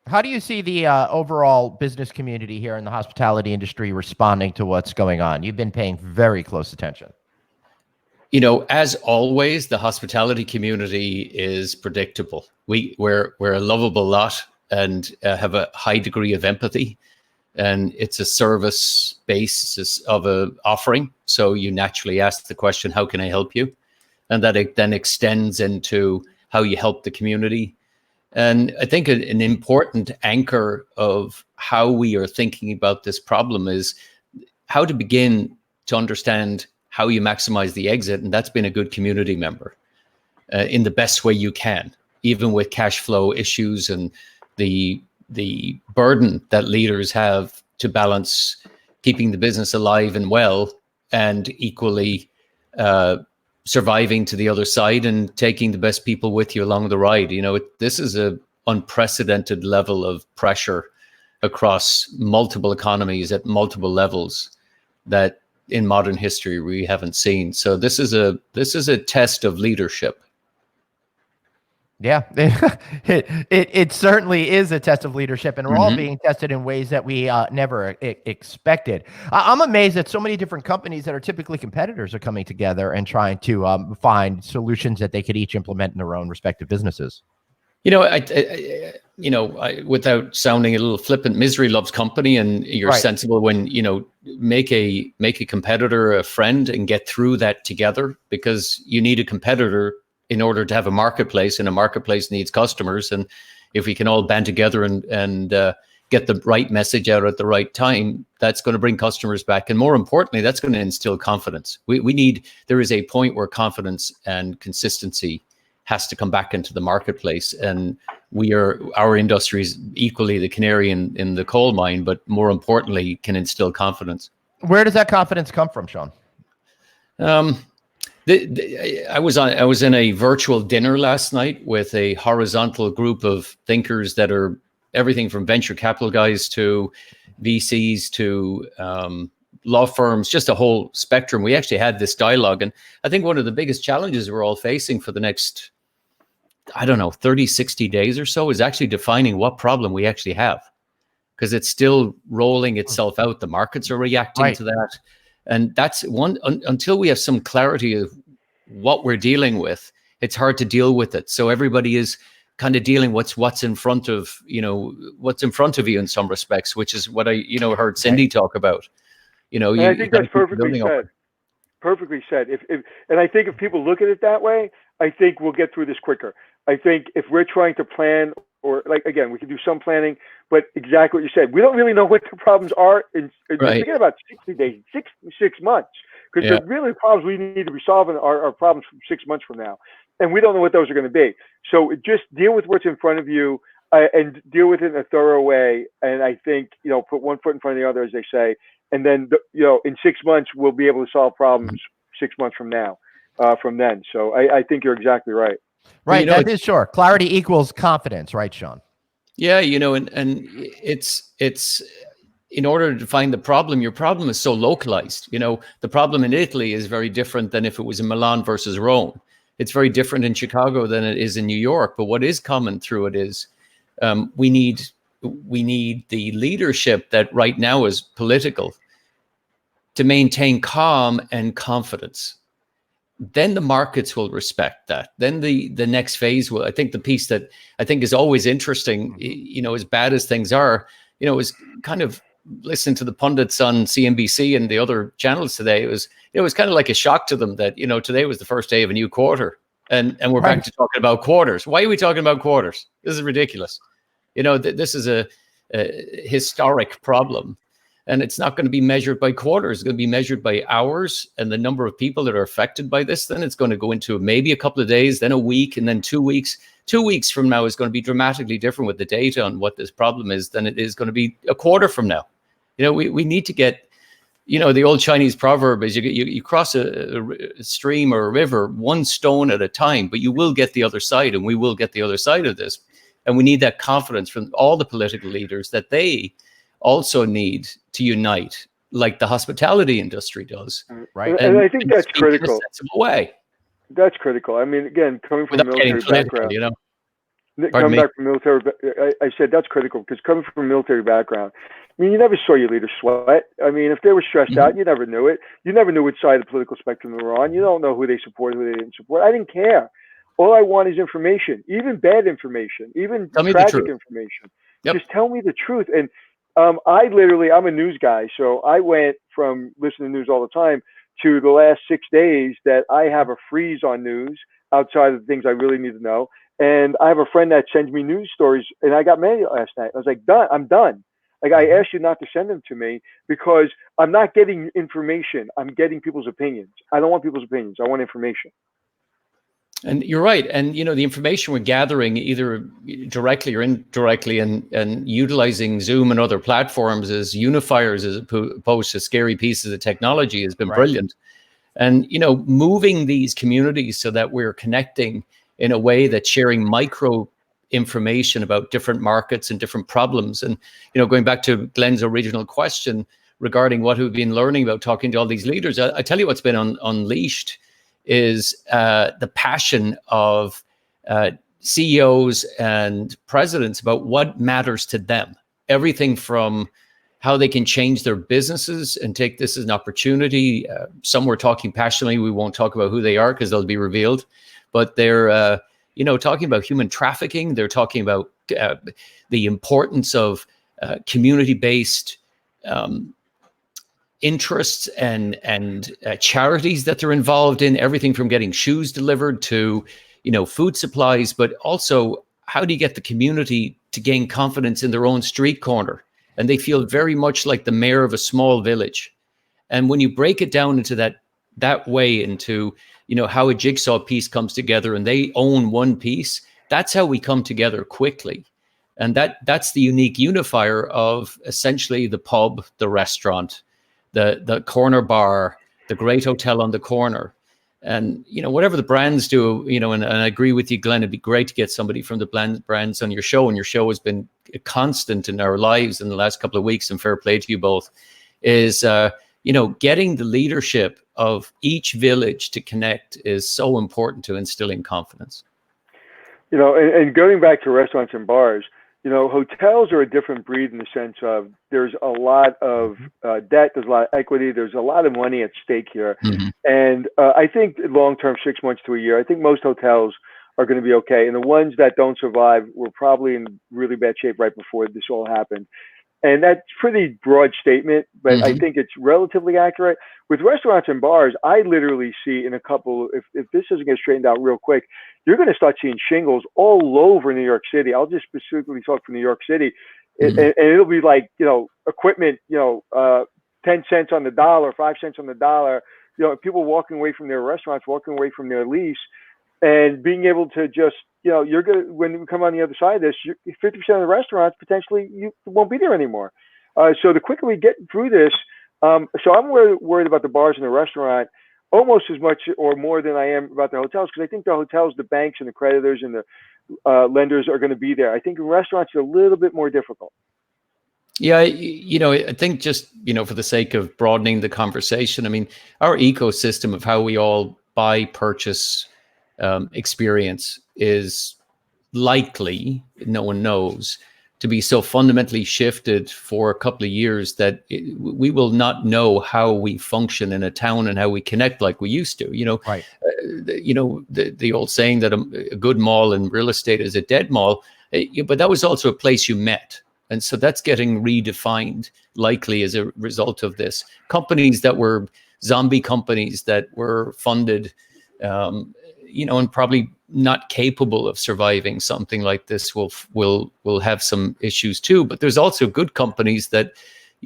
How do you see the overall business community here in the hospitality industry responding to what's going on? You've been paying very close attention. As always, the hospitality community is predictable. We're a lovable lot and have a high degree of empathy, and it's a service basis of a offering. So you naturally ask the question, how can I help you? And that it then extends into how you help the community. And I think an important anchor of how we are thinking about this problem is how to begin to understand how you maximize the exit. And that's been a good community member in the best way you can, even with cash flow issues and the burden that leaders have to balance keeping the business alive and well, and equally surviving to the other side and taking the best people with you along the ride. You know, this is a unprecedented level of pressure across multiple economies at multiple levels that in modern history we haven't seen. So this is a test of leadership. Yeah, it certainly is a test of leadership, and we're all being tested in ways that we never expected. I'm amazed that so many different companies that are typically competitors are coming together and trying to find solutions that they could each implement in their own respective businesses. You know, I without sounding a little flippant, misery loves company, and you're sensible when, you know, make a competitor a friend and get through that together, because you need a competitor in order to have a marketplace, and a marketplace needs customers. And if we can all band together and get the right message out at the right time, that's going to bring customers back. And more importantly, that's going to instill confidence. There is a point where confidence and consistency has to come back into the marketplace. And our industry is equally the canary in the coal mine, but more importantly, can instill confidence. Where does that confidence come from, Sean? I was in a virtual dinner last night with a horizontal group of thinkers that are everything from venture capital guys to VCs to law firms, just a whole spectrum. We actually had this dialogue, and I think one of the biggest challenges we're all facing for the next, 30, 60 days or so is actually defining what problem we actually have, because it's still rolling itself out. The markets are reacting to that. And that's one, until we have some clarity of what we're dealing with, it's hard to deal with it. So everybody is kind of dealing what's in front of you in some respects, which is what I heard Cindy talk about. And I think that's perfectly said. Perfectly said. And I think if people look at it that way, I think we'll get through this quicker. I think if we're trying to plan, or again, we can do some planning, but exactly what you said, we don't really know what the problems are. Forget about 60 days, six months, because they're really problems we need to be solving are problems from 6 months from now. And we don't know what those are going to be. So just deal with what's in front of you and deal with it in a thorough way. And I think, put one foot in front of the other, as they say. And then, in 6 months, we'll be able to solve problems 6 months from now, from then. So I think you're exactly right. Right. That is sure. Clarity equals confidence. Right, Sean? Yeah. And it's in order to define the problem, your problem is so localized. The problem in Italy is very different than if it was in Milan versus Rome. It's very different in Chicago than it is in New York. But what is common through it is we need the leadership that right now is political to maintain calm and confidence. Then the markets will respect that. Then the next phase will, I think the piece that I think is always interesting, as bad as things are, is kind of listening to the pundits on CNBC and the other channels today. It was kind of like a shock to them that, today was the first day of a new quarter and we're back to talking about quarters. Why are we talking about quarters? This is ridiculous. This is a historic problem. And it's not going to be measured by quarters. It's going to be measured by hours and the number of people that are affected by this. Then it's going to go into maybe a couple of days, then a week, and then 2 weeks. 2 weeks from now is going to be dramatically different with the data on what this problem is than it is going to be a quarter from now. We need to get, the old Chinese proverb is you cross a stream or a river one stone at a time, but you will get the other side, and we will get the other side of this. And we need that confidence from all the political leaders that they also need to unite, like the hospitality industry does. Right. And I think that's critical. In a sensible way. That's critical. I mean, again, coming from a military background, coming back from military, I said that's critical, because coming from a military background, I mean, you never saw your leaders sweat. I mean, if they were stressed out, you never knew it. You never knew which side of the political spectrum they were on. You don't know who they support, who they didn't support. I didn't care. All I want is information, even bad information, even tragic information. Yep. Just tell me the truth. And I'm a news guy, so I went from listening to news all the time to the last 6 days that I have a freeze on news outside of the things I really need to know. And I have a friend that sends me news stories, and I got many last night. I was like, done. I'm done. Like, I asked you not to send them to me because I'm not getting information. I'm getting people's opinions. I don't want people's opinions. I want information. And you're right. And, the information we're gathering either directly or indirectly and utilizing Zoom and other platforms as unifiers as opposed to scary pieces of technology has been brilliant. And, moving these communities so that we're connecting in a way that's sharing micro information about different markets and different problems. And, going back to Glenn's original question regarding what we've been learning about talking to all these leaders, I tell you what's been unleashed is the passion of CEOs and presidents about what matters to them. Everything from how they can change their businesses and take this as an opportunity. Some were talking passionately. We won't talk about who they are because they'll be revealed. But they're, talking about human trafficking. They're talking about the importance of community-based interests and charities that they're involved in, everything from getting shoes delivered to, food supplies, but also how do you get the community to gain confidence in their own street corner? And they feel very much like the mayor of a small village. And when you break it down into that way, into, how a jigsaw piece comes together and they own one piece, that's how we come together quickly. And that's the unique unifier of essentially the pub, the restaurant, the corner bar, the great hotel on the corner. And, whatever the brands do, and I agree with you, Glenn, it'd be great to get somebody from the brands on your show. And your show has been a constant in our lives in the last couple of weeks, and fair play to you both, is, getting the leadership of each village to connect is so important to instilling confidence. And going back to restaurants and bars, hotels are a different breed in the sense of there's a lot of debt, there's a lot of equity, there's a lot of money at stake here. Mm-hmm. And I think long-term, 6 months to a year, I think most hotels are going to be okay. And the ones that don't survive were probably in really bad shape right before this all happened. And that's a pretty broad statement, but Mm-hmm. I think it's relatively accurate. With restaurants and bars, I literally see in a couple, if this doesn't get straightened out real quick, you're going to start seeing shingles all over New York City. I'll just specifically talk for New York City. Mm-hmm. And it'll be like, equipment, 10 cents on the dollar, 5 cents on the dollar, people walking away from their restaurants, walking away from their lease, and being able to just, you're going to, when we come on the other side of this, 50% of the restaurants potentially you won't be there anymore. So the quicker we get through this, so I'm worried about the bars and the restaurant almost as much or more than I am about the hotels, because I think the hotels, the banks and the creditors and the lenders are going to be there. I think in restaurants are a little bit more difficult. Yeah, I think just, for the sake of broadening the conversation, I mean, our ecosystem of how we all buy, purchase, experience is likely, no one knows, to be so fundamentally shifted for a couple of years that we will not know how we function in a town and how we connect like we used to. Right. The old saying that a good mall in real estate is a dead mall, but that was also a place you met. And so that's getting redefined likely as a result of this. Companies that were zombie companies that were funded, and probably not capable of surviving something like this will have some issues too. But there's also good companies that,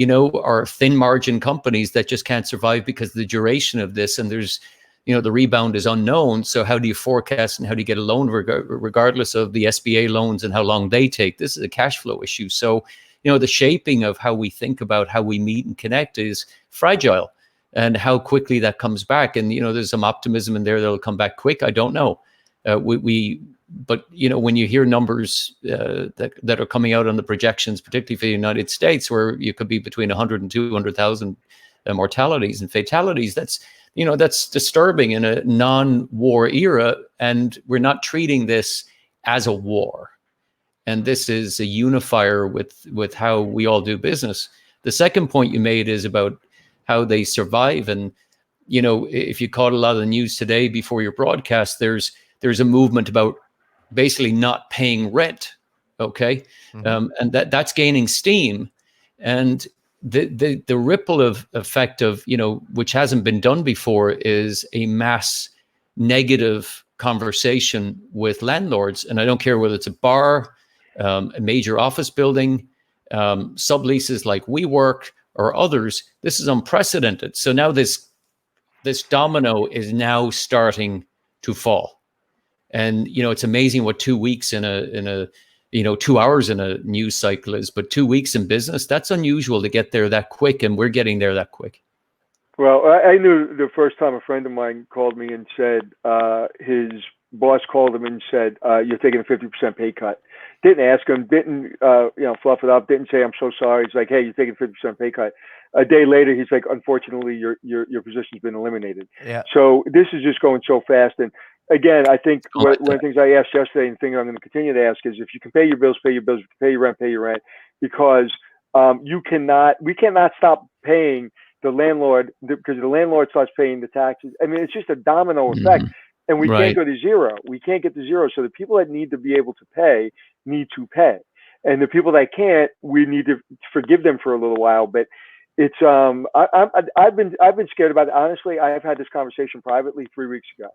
are thin margin companies that just can't survive because of the duration of this. And there's, the rebound is unknown. So how do you forecast and how do you get a loan regardless of the SBA loans and how long they take? This is a cash flow issue. So, the shaping of how we think about how we meet and connect is fragile, and how quickly that comes back. And, there's some optimism in there that'll come back quick. I don't know. But when you hear numbers that are coming out on the projections, particularly for the United States, where you could be between 100 and 200,000 mortalities and fatalities, that's disturbing in a non-war era. And we're not treating this as a war. And this is a unifier with how we all do business. The second point you made is about how they survive. And, if you caught a lot of the news today before your broadcast, there's a movement about basically not paying rent. Okay. Mm-hmm. And that's gaining steam. And the ripple of effect of, which hasn't been done before, is a mass negative conversation with landlords. And I don't care whether it's a bar, a major office building, subleases like WeWork or others. This is unprecedented. So now this domino is now starting to fall. And, it's amazing what 2 weeks in a 2 hours in a news cycle is, but 2 weeks in business, that's unusual to get there that quick. And we're getting there that quick. Well, I knew the first time a friend of mine called me and said his boss called him and said, you're taking a 50% pay cut. Didn't ask him, didn't fluff it up, didn't say, I'm so sorry. He's like, hey, you're taking a 50% pay cut. A day later, he's like, unfortunately, your position's been eliminated. Yeah. So this is just going so fast. And again, I think one of the things I asked yesterday and the thing I'm going to continue to ask is if you can pay your bills, pay your bills. If you can pay your rent, because we cannot stop paying the landlord because the landlord starts paying the taxes. I mean, it's just a domino effect. And we can't go to zero. We can't get to zero. So the people that need to be able to pay need to pay. And the people that can't, we need to forgive them for a little while. But it's I've been scared about it. Honestly, I have had this conversation privately 3 weeks ago.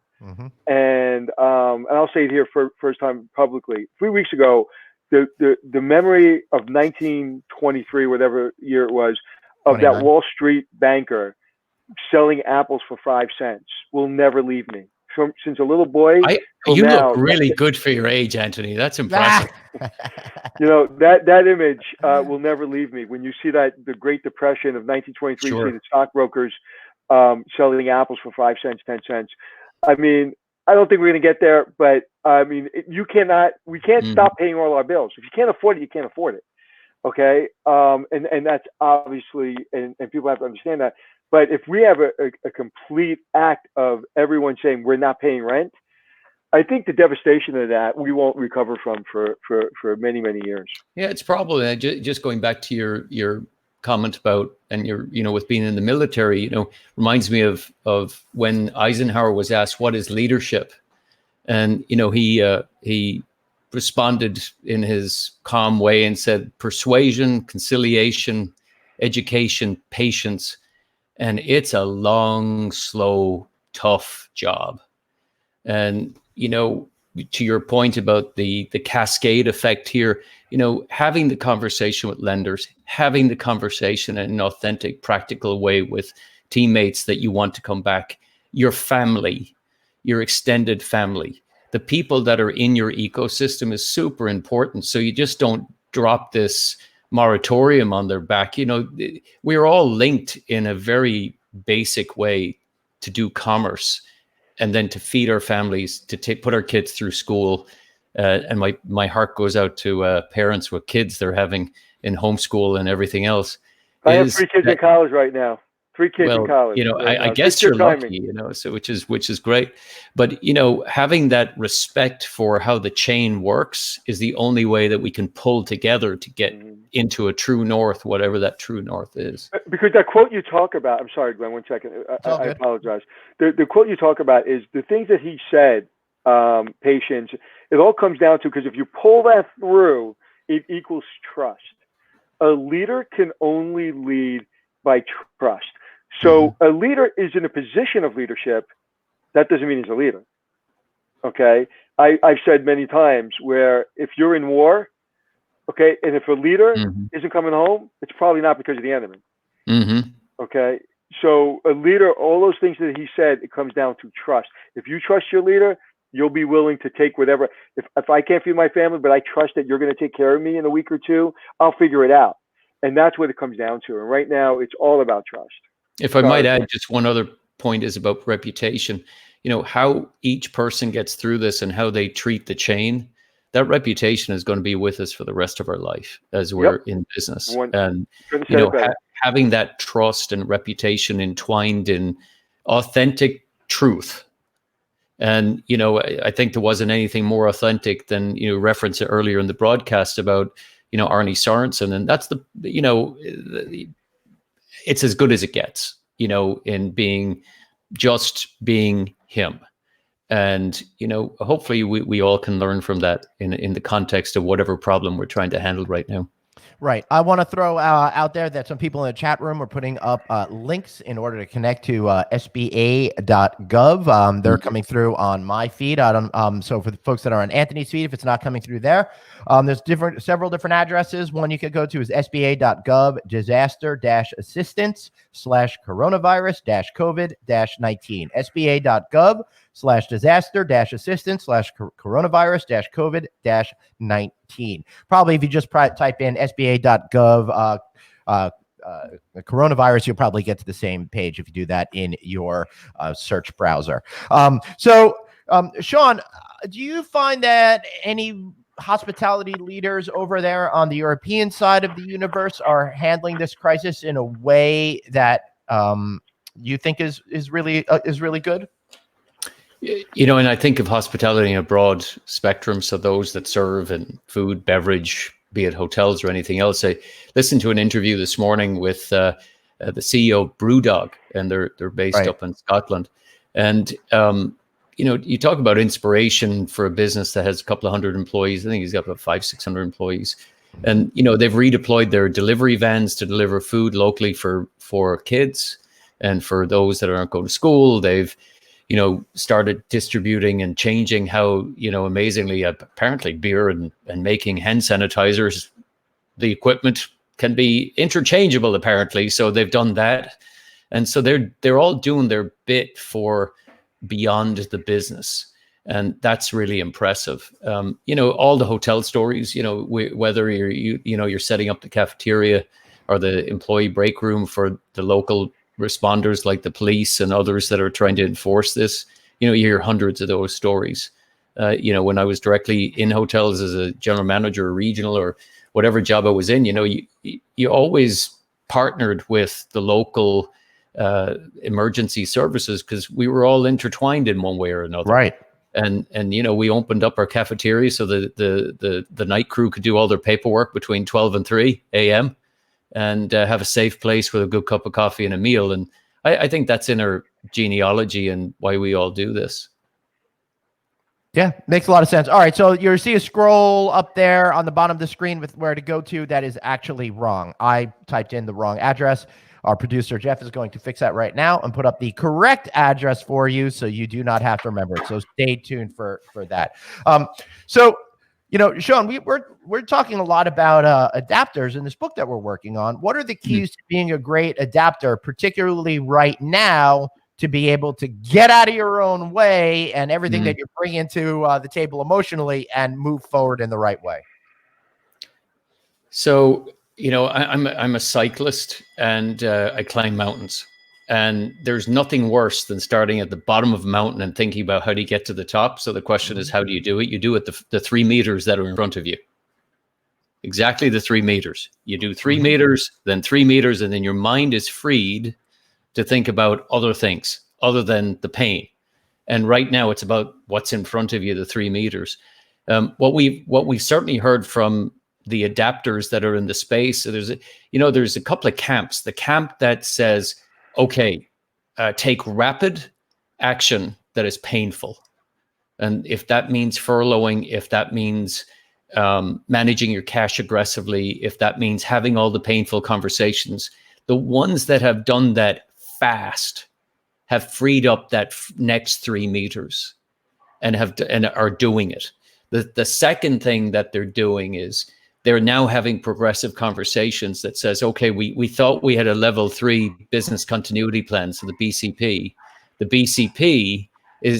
And I'll say it here for first time publicly. 3 weeks ago, the memory of 1923, whatever year it was, of 29. that Wall Street banker selling apples for 5 cents will never leave me. Since a little boy, you look really good for your age, Anthony. That's impressive. That image will never leave me. When you see the Great Depression of 1923, Sure. see the stockbrokers selling apples for 5 cents, 10 cents. I mean, I don't think we're going to get there, but I mean, we can't stop paying all our bills. If you can't afford it, you can't afford it. Okay. And that's obviously, and people have to understand that. But if we have a complete act of everyone saying we're not paying rent, I think the devastation of that we won't recover from for many, many years. Yeah, it's probably just going back to your comment about and your with being in the military. Reminds me of when Eisenhower was asked what is leadership, and he responded in his calm way and said persuasion, conciliation, education, patience. And it's a long, slow, tough job. And, to your point about the cascade effect here, having the conversation with lenders, having the conversation in an authentic, practical way with teammates that you want to come back, your family, your extended family, the people that are in your ecosystem is super important. So you just don't drop this moratorium on their back. We're all linked in a very basic way to do commerce and then to feed our families, to put our kids through school. And my heart goes out to parents with kids they're having in homeschool and everything else. I have 3 kids in college right now. 3 kids in college. I guess you're lucky, so which is great. But, having that respect for how the chain works is the only way that we can pull together to get into a true north, whatever that true north is. Because that quote you talk about, I'm sorry, Glenn, 1 second. I apologize. The quote you talk about is the things that he said, patience, it all comes down to, because if you pull that through, it equals trust. A leader can only lead by trust. So a leader is in a position of leadership. That doesn't mean he's a leader. Okay. I've said many times where if you're in war, okay, and if a leader isn't coming home, it's probably not because of the enemy. Okay. So a leader, all those things that he said, it comes down to trust. If you trust your leader, you'll be willing to take whatever. If I can't feed my family, but I trust that you're going to take care of me in a week or two, I'll figure it out. And that's what it comes down to. And right now, it's all about trust. If I might add, just one other point is about reputation. How each person gets through this and how they treat the chain, that reputation is going to be with us for the rest of our life as we're in business. And, having that trust and reputation entwined in authentic truth. And, I think there wasn't anything more authentic than, reference it earlier in the broadcast about, Arne Sorensen. And that's it's as good as it gets, in being him. And, hopefully we all can learn from that in the context of whatever problem we're trying to handle right now. Right. I want to throw out there that some people in the chat room are putting up links in order to connect to SBA.gov. They're coming through on my feed. So for the folks that are on Anthony's feed, if it's not coming through there, there's several different addresses. One you could go to is SBA.gov disaster-assistance/coronavirus-COVID-19. SBA.gov SBA.gov/disaster-assistance/coronavirus-COVID-19. Probably if you just type in SBA.gov coronavirus, you'll probably get to the same page if you do that in your search browser. Sean, do you find that any hospitality leaders over there on the European side of the universe are handling this crisis in a way that you think is really good? You know, and I think of hospitality in a broad spectrum. So those that serve in food, beverage, be it hotels or anything else. I listened to an interview this morning with the CEO of Brewdog, and they're based up in Scotland. And you know, you talk about inspiration for a business that has a couple of hundred employees. I think he's got about 500-600 employees. And, you know, they've redeployed their delivery vans to deliver food locally for kids and for those that aren't going to school. They've, you know, started distributing and changing how, you know, amazingly, apparently beer and making hand sanitizers, the equipment can be interchangeable, apparently. So they've done that. And so they're all doing their bit for beyond the business. And that's really impressive. You know, all the hotel stories, you know, whether you're setting up the cafeteria or the employee break room for the local responders like the police and others that are trying to enforce this, you know, you hear hundreds of those stories. You know, when I was directly in hotels as a general manager or regional or whatever job I was in, you know, you always partnered with the local emergency services because we were all intertwined in one way or another. Right. And you know, we opened up our cafeteria so the night crew could do all their paperwork between 12 and 3 a.m. and have a safe place with a good cup of coffee and a meal. And I think that's in our genealogy and why we all do this. Yeah, makes a lot of sense. All right, so you see a scroll up there on the bottom of the screen with where to go to. That is actually wrong. I typed in the wrong address. Our producer, Jeff, is going to fix that right now and put up the correct address for you so you do not have to remember it. So stay tuned for that. So, you know, Sean, we're talking a lot about adapters in this book that we're working on. What are the keys to being a great adapter, particularly right now, to be able to get out of your own way and everything that you're bringing to the table emotionally and move forward in the right way? So, you know, I'm a cyclist and I climb mountains, and there's nothing worse than starting at the bottom of a mountain and thinking about how do you get to the top. So the question is, how do you do it? You do it the 3 meters that are in front of you. Exactly the 3 meters. You do 3 meters, then 3 meters, and then your mind is freed to think about other things other than the pain. And right now it's about what's in front of you, the 3 meters. What we've certainly heard from the adapters that are in the space. So there's a couple of camps. The camp that says, okay, take rapid action that is painful. And if that means furloughing, if that means managing your cash aggressively, if that means having all the painful conversations, the ones that have done that fast have freed up that next 3 meters and are doing it. The second thing that they're doing is they're now having progressive conversations that says, okay, we thought we had a level 3 business continuity plan, so the BCP. The BCP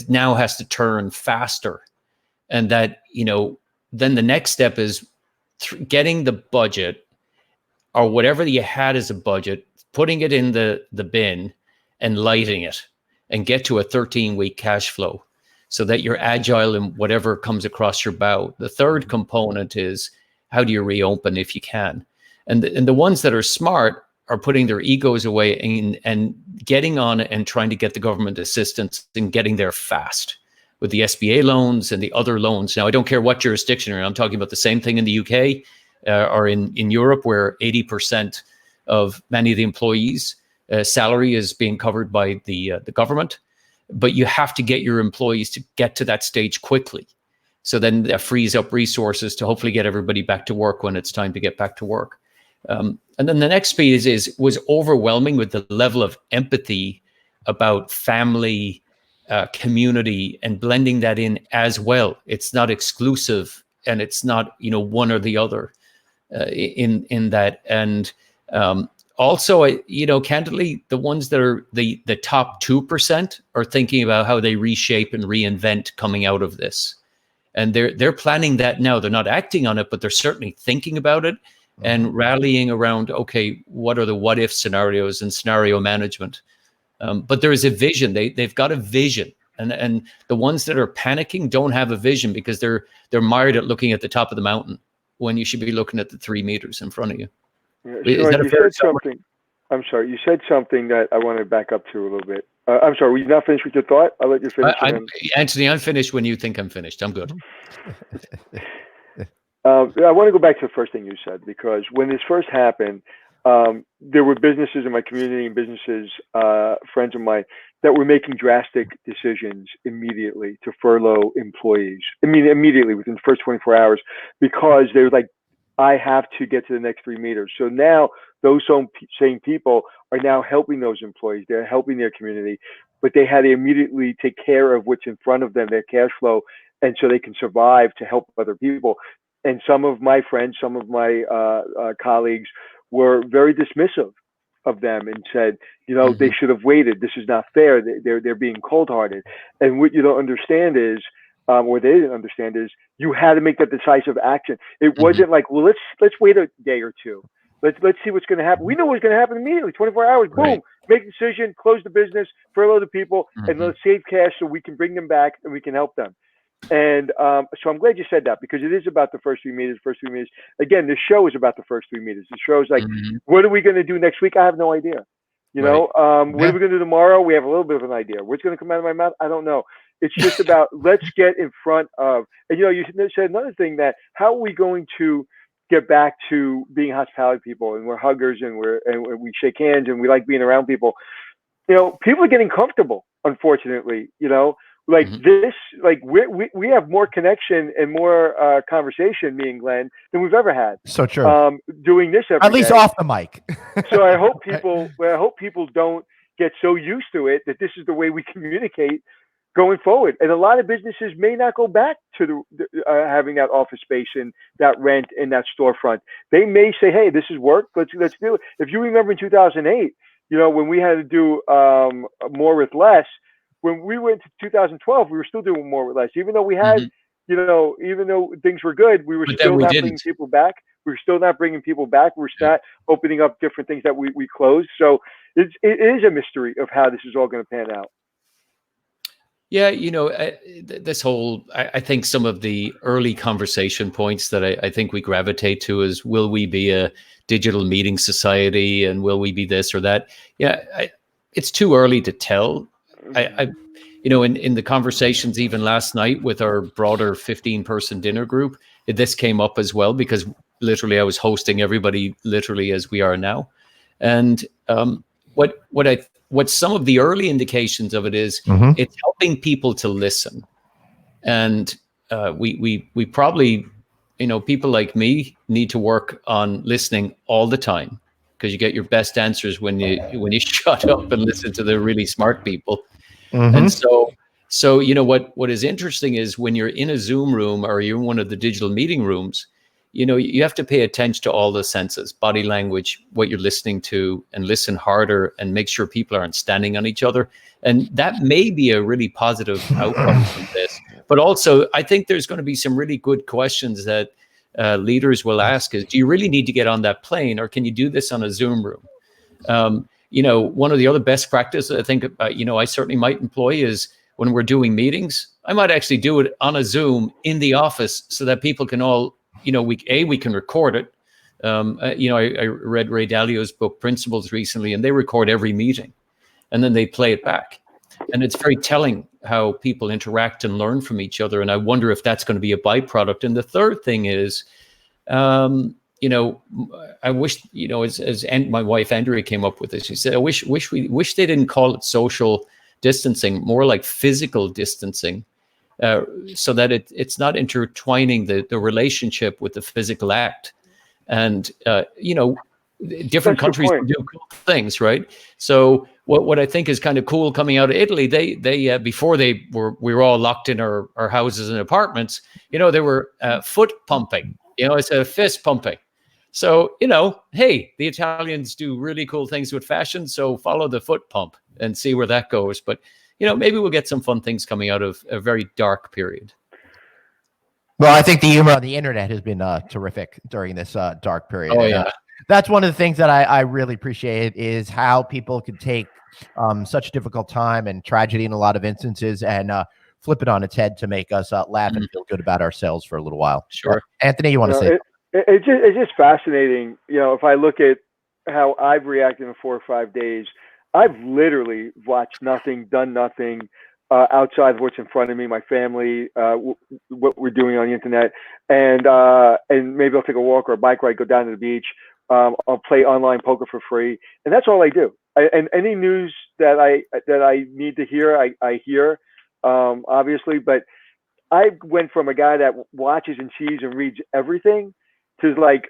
now has to turn faster. And that, you know, then the next step is getting the budget or whatever you had as a budget, putting it in the bin and lighting it and get to a 13-week cash flow so that you're agile in whatever comes across your bow. The third component is, how do you reopen if you can? And the ones that are smart are putting their egos away and getting on it and trying to get the government assistance and getting there fast with the SBA loans and the other loans. Now, I don't care what jurisdiction you're in. I'm talking about the same thing in the UK or in Europe, where 80% of many of the employees' salary is being covered by the government. But you have to get your employees to get to that stage quickly. So then that frees up resources to hopefully get everybody back to work when it's time to get back to work. And then the next piece was overwhelming with the level of empathy about family, community, and blending that in as well. It's not exclusive, and it's not, you know, one or the other in that. And also, candidly, the ones that are the top 2% are thinking about how they reshape and reinvent coming out of this. And they're planning that now. They're not acting on it, but they're certainly thinking about it and rallying around, okay, what are the what if scenarios and scenario management? But there is a vision. They've got a vision. And the ones that are panicking don't have a vision because they're mired at looking at the top of the mountain when you should be looking at the 3 meters in front of you. Yeah, Is that a fair something? I'm sorry. You said something that I want to back up to a little bit. I'm sorry. Were you not finished with your thought? I'll let you finish. Anthony, I'm finished when you think I'm finished. I'm good. I want to go back to the first thing you said, because when this first happened, there were businesses in my community and businesses, friends of mine, that were making drastic decisions immediately to furlough employees. I mean, immediately within the first 24 hours, because they were like, I have to get to the next 3 meters. So now those same people are now helping those employees. They're helping their community, but they had to immediately take care of what's in front of them, their cash flow, and so they can survive to help other people. And some of my friends, some of my colleagues were very dismissive of them and said, they should have waited. This is not fair. They're being cold-hearted. And what you don't understand is, or they didn't understand is, you had to make that decisive action. It wasn't like, well, let's wait a day or two. Let's see what's going to happen. We know what's going to happen immediately. 24 hours, boom, Right. Make a decision, close the business, furlough the people, and let's save cash so we can bring them back and we can help them. And so I'm glad you said that, because it is about the first 3 meters. Again, the show is about the first 3 meters. The show is like, what are we going to do next week? I have no idea. What are we going to do tomorrow? We have a little bit of an idea. What's going to come out of my mouth? I don't know. It's just about, let's get in front of, and you said another thing, that how are we going to get back to being hospitality people, and we're huggers, and we shake hands, and we like being around people. People are getting comfortable, unfortunately, this, like we have more connection and more conversation, me and Glenn, than we've ever had. So true. Doing this every at least day. off the mic. So I hope people don't get so used to it that this is the way we communicate going forward. And a lot of businesses may not go back to having that office space and that rent and that storefront. They may say, hey, this is work. Let's do it. If you remember in 2008, when we had to do more with less, when we went to 2012, we were still doing more with less, even though we had, even though things were good, we were still not bringing people back. We were still not bringing people back. We're not opening up different things that we closed. So it is a mystery of how this is all going to pan out. Yeah, this whole, I think some of the early conversation points that I think we gravitate to is, will we be a digital meeting society, and will we be this or that? Yeah, it's too early to tell. In the conversations even last night with our broader 15-person dinner group, this came up as well, because literally I was hosting everybody literally as we are now. And what some of the early indications of it is, it's helping people to listen. And we probably, people like me need to work on listening all the time, because you get your best answers when you shut up and listen to the really smart people. And so what is interesting is, when you're in a Zoom room or you're in one of the digital meeting rooms, you have to pay attention to all the senses, body language, what you're listening to, and listen harder and make sure people aren't standing on each other. And that may be a really positive outcome from this. But also, I think there's going to be some really good questions that leaders will ask is, do you really need to get on that plane, or can you do this on a Zoom room? One of the other best practices I think, I certainly might employ is, when we're doing meetings, I might actually do it on a Zoom in the office, so that people can all, we can record it. I read Ray Dalio's book Principles recently, and they record every meeting, and then they play it back. And it's very telling how people interact and learn from each other. And I wonder if that's going to be a byproduct. And the third thing is, I wish, as my wife Andrea came up with this, she said, I wish they didn't call it social distancing, more like physical distancing. So that it's not intertwining the relationship with the physical act. And, different countries do cool things, right? So what I think is kind of cool coming out of Italy, they before we were all locked in our houses and apartments, they were foot pumping, it's a fist pumping. So, you know, hey, the Italians do really cool things with fashion. So follow the foot pump and see where that goes. But, you know, maybe we'll get some fun things coming out of a very dark period. Well, I think the humor on the internet has been terrific during this dark period. Oh, And, yeah. that's one of the things that I really appreciate is how people could take such a difficult time and tragedy in a lot of instances and flip it on its head to make us laugh and feel good about ourselves for a little while. Sure. Anthony, you want to say? It's just fascinating. You know, if I look at how I've reacted in 4 or 5 days, I've literally watched nothing, done nothing outside of what's in front of me, my family, what we're doing on the internet, and maybe I'll take a walk or a bike ride, go down to the beach. I'll play online poker for free, and that's all I do. And any news that I need to hear, I hear, obviously. But I went from a guy that watches and sees and reads everything to like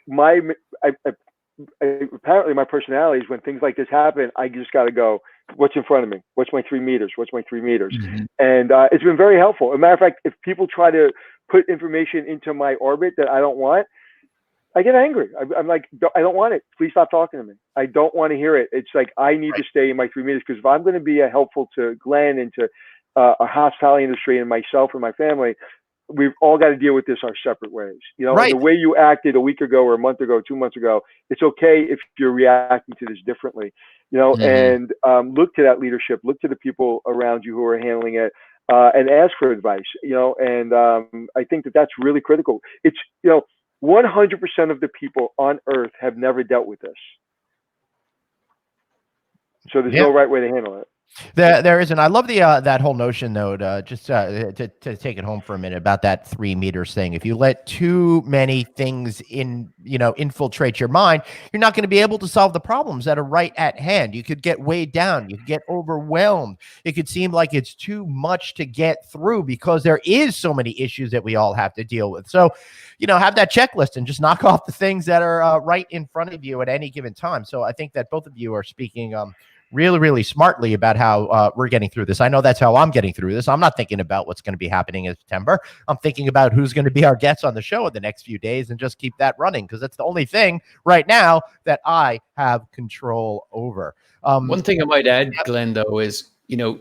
apparently my personality is when things like this happen, I just got to go, what's in front of me? What's my 3 meters? What's my 3 meters? Mm-hmm. And it's been very helpful. As a matter of fact, if people try to put information into my orbit that I don't want, I get angry. I'm like, I don't want it. Please stop talking to me. I don't want to hear it. It's like, I need to stay in my 3 meters, because if I'm going to be helpful to Glenn and to our hospitality industry and myself and my family, we've all got to deal with this our separate ways. You know, the way you acted a week ago or a month ago, 2 months ago, it's okay if you're reacting to this differently, you know, and look to that leadership, look to the people around you who are handling it, and ask for advice, you know, and I think that that's really critical. It's, you know, 100% of the people on earth have never dealt with this. So there's no right way to handle it. There isn't. I love the that whole notion, though, just to take it home for a minute about that 3 meters thing. If you let too many things infiltrate your mind, you're not going to be able to solve the problems that are right at hand. You could get weighed down. You could get overwhelmed. It could seem like it's too much to get through because there is so many issues that we all have to deal with. So, you know, have that checklist and just knock off the things that are right in front of you at any given time. So I think that both of you are speaking really, really smartly about how we're getting through this. I know that's how I'm getting through this. I'm not thinking about what's going to be happening in September. I'm thinking about who's going to be our guests on the show in the next few days and just keep that running, because that's the only thing right now that I have control over. One thing I might add, Glenn, though, is, you know,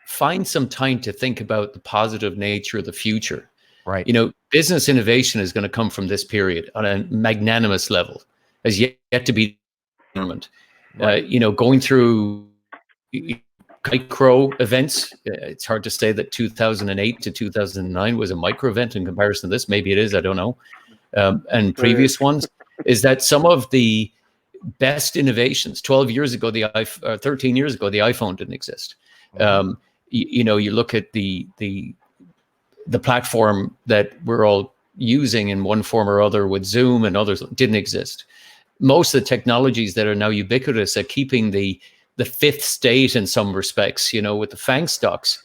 find some time to think about the positive nature of the future. Right. You know, business innovation is going to come from this period on a magnanimous level, as yet to be determined. You know, going through micro events, it's hard to say that 2008 to 2009 was a micro event in comparison to this. Maybe it is, I don't know. And previous ones, is that some of the best innovations, 12 years ago, 13 years ago, the iPhone didn't exist. You know, you look at the platform that we're all using in one form or other with Zoom and others didn't exist. Most of the technologies that are now ubiquitous at keeping the fifth state in some respects, you know, with the FANG stocks,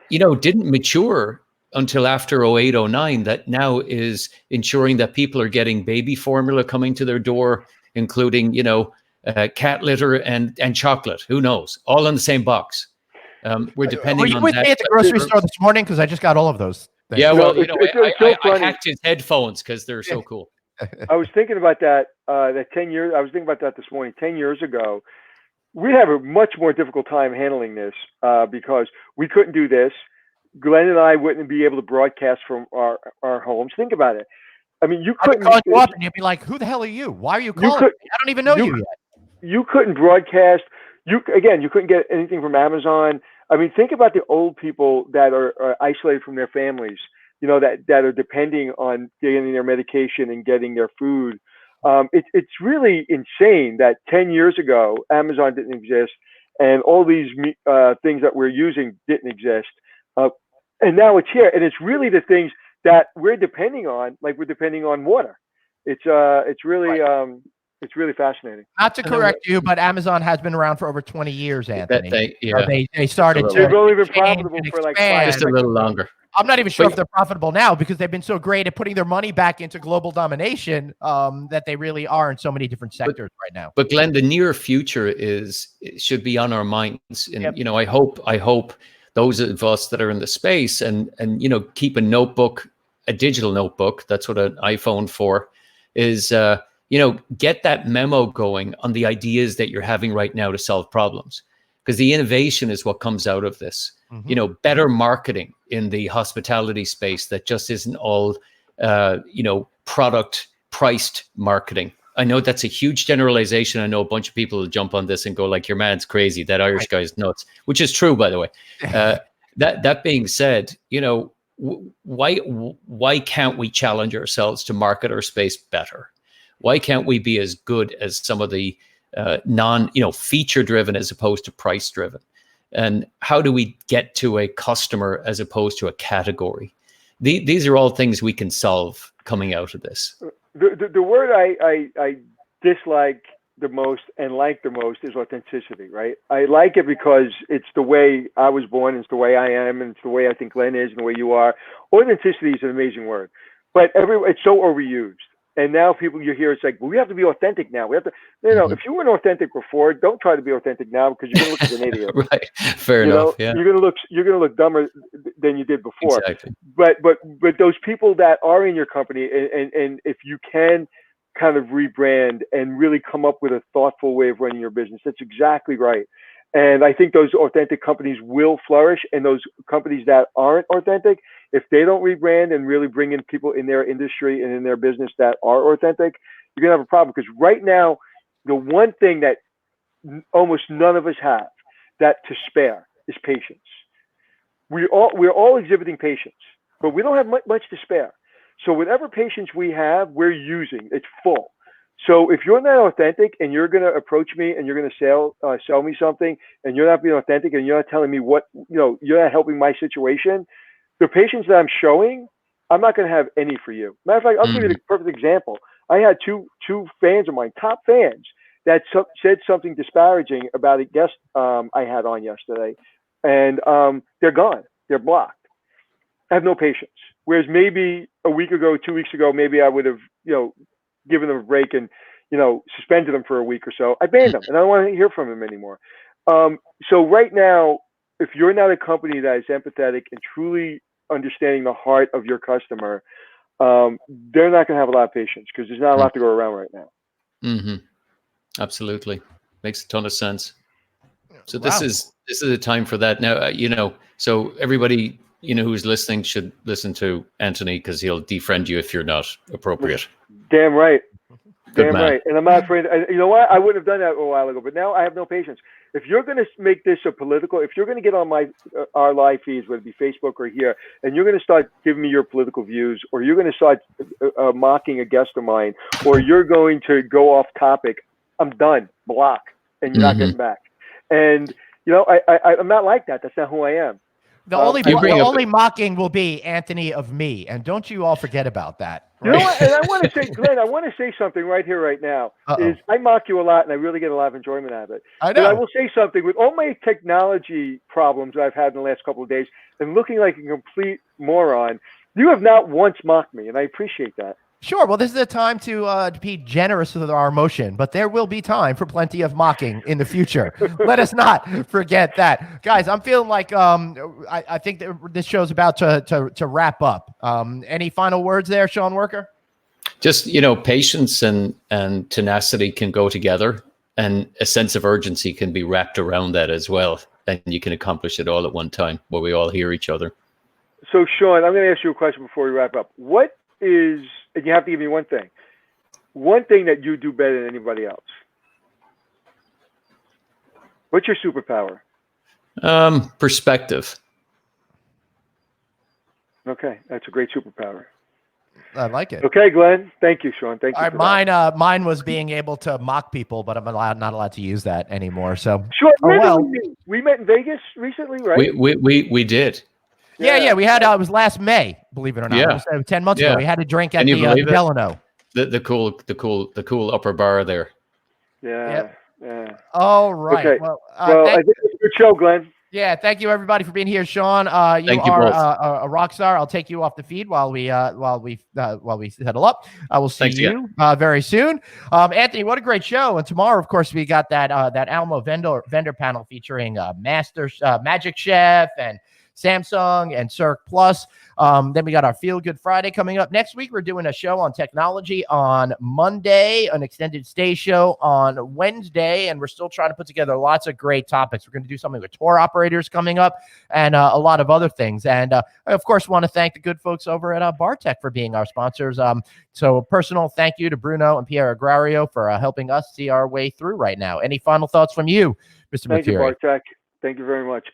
you know, didn't mature until after 08, 09, that now is ensuring that people are getting baby formula coming to their door, including, you know, cat litter and chocolate. Who knows? All in the same box. We're depending on that. Were you with me at the grocery store this morning? Because I just got all of those things. Yeah, well, you know, I hacked his headphones because they're so cool. I was thinking about that, that 10 years, I was thinking about that this morning. 10 years ago, we have a much more difficult time handling this because we couldn't do this. Glenn and I wouldn't be able to broadcast from our homes. Think about it. I mean, you couldn't call you up and you'd be like, "Who the hell are you? Why are you calling me? I don't even know you yet." You couldn't broadcast. You couldn't get anything from Amazon. I mean, think about the old people that are isolated from their families, you know, that are depending on getting their medication and getting their food. It's really insane that 10 years ago, Amazon didn't exist and all these things that we're using didn't exist. And now it's here. And it's really the things that we're depending on, like we're depending on water. It's really, it's really fascinating. Not to correct you, but Amazon has been around for over 20 years, Anthony. They started. They've only been profitable for like 5 just a little longer. I'm not even sure if they're profitable now because they've been so great at putting their money back into global domination that they really are in so many different sectors right now. But Glenn, the near future should be on our minds. And, you know, I hope those of us that are in the space and, you know, keep a notebook, a digital notebook, that's what an iPhone for is, get that memo going on the ideas that you're having right now to solve problems, because the innovation is what comes out of this. Better marketing in the hospitality space that just isn't all, product priced marketing. I know that's a huge generalization. I know a bunch of people will jump on this and go like, your man's crazy. That Irish guy's nuts, which is true, by the way. That being said, why can't we challenge ourselves to market our space better? Why can't we be as good as some of the feature driven as opposed to price driven? And how do we get to a customer as opposed to a category? These are all things we can solve coming out of this. The word I dislike the most and like the most is authenticity, right? I like it because it's the way I was born, it's the way I am, and it's the way I think Glenn is and the way you are. Authenticity is an amazing word, but it's so overused. And now people you hear, it's like, well, we have to be authentic now. We have to, if you weren't authentic before, don't try to be authentic now because you're going to look like an idiot. Right. Fair enough. Yeah. You're going to look dumber than you did before. Exactly. But those people that are in your company, and if you can kind of rebrand and really come up with a thoughtful way of running your business, that's exactly right. And I think those authentic companies will flourish, and those companies that aren't authentic, if they don't rebrand and really bring in people in their industry and in their business that are authentic, you're going to have a problem. Because right now, the one thing that almost none of us have that to spare is patience. We're all exhibiting patience, but we don't have much to spare. So whatever patience we have, we're using. It's full. So if you're not authentic and you're going to approach me and you're going to sell me something, and you're not being authentic and you're not telling me what, you're not helping my situation, the patience that I'm showing, I'm not going to have any for you. Matter of fact, I'll give you the perfect example. I had two fans of mine, top fans, that said something disparaging about a guest I had on yesterday, and they're gone. They're blocked. I have no patience. Whereas maybe a week ago, 2 weeks ago, maybe I would have, given them a break and, suspended them for a week or so. I banned them, and I don't want to hear from them anymore. So right now, if you're not a company that is empathetic and truly understanding the heart of your customer, they're not going to have a lot of patience because there's not a lot to go around right now. Mm-hmm. Absolutely. Makes a ton of sense. So this is a time for that. Now, so everybody, who's listening should listen to Anthony, because he'll defriend you if you're not appropriate. Damn right. Good man. Right. And I'm not afraid. You know what? I wouldn't have done that a while ago, but now I have no patience. If you're going to make this a political, if you're going to get on our live feeds, whether it be Facebook or here, and you're going to start giving me your political views, or you're going to start mocking a guest of mine, or you're going to go off topic, I'm done. Block, and you're not getting back. And I'm not like that. That's not who I am. The only mocking will be Anthony of me, and don't you all forget about that. Right? You know what? And I want to say, Glenn, I want to say something right here, right now. Is I mock you a lot, and I really get a lot of enjoyment out of it. I know. But I will say something. With all my technology problems that I've had in the last couple of days, and looking like a complete moron, you have not once mocked me, and I appreciate that. Sure. Well, this is a time to be generous with our emotion, but there will be time for plenty of mocking in the future. Let us not forget that. Guys, I'm feeling like I think that this show's about to wrap up. Any final words there, Sean Worker? Just, patience and tenacity can go together, and a sense of urgency can be wrapped around that as well. And you can accomplish it all at one time where we all hear each other. So, Sean, I'm going to ask you a question before we wrap up. What is, and you have to give me one thing that you do better than anybody else? What's your superpower? Perspective. Okay, that's a great superpower. I like it. Okay, Glenn. Thank you, Sean. Thank you. Mine was being able to mock people, but I'm not allowed to use that anymore. So, sure. We met in Vegas recently, right? We did. Yeah. We had it was last May, believe it or not. Yeah. It was 10 months ago. We had a drink at the Delano. The cool upper bar there. Yeah. All right. Okay. Well, I think it's a good show, Glenn. Yeah, thank you everybody for being here, Sean. You are a rock star. I'll take you off the feed while we settle up. I will see you very soon. Anthony, what a great show! And tomorrow, of course, we got that Alamo vendor panel featuring Magic Chef and Samsung and Cirque Plus. Then we got our Feel Good Friday coming up. Next week, we're doing a show on technology on Monday, an extended stay show on Wednesday, and we're still trying to put together lots of great topics. We're going to do something with tour operators coming up and a lot of other things. And I, of course, want to thank the good folks over at Bartech for being our sponsors. So a personal thank you to Bruno and Pierre Agrario for helping us see our way through right now. Any final thoughts from you, Mr. Thank you, Melchiorri? Bartek. Thank you very much.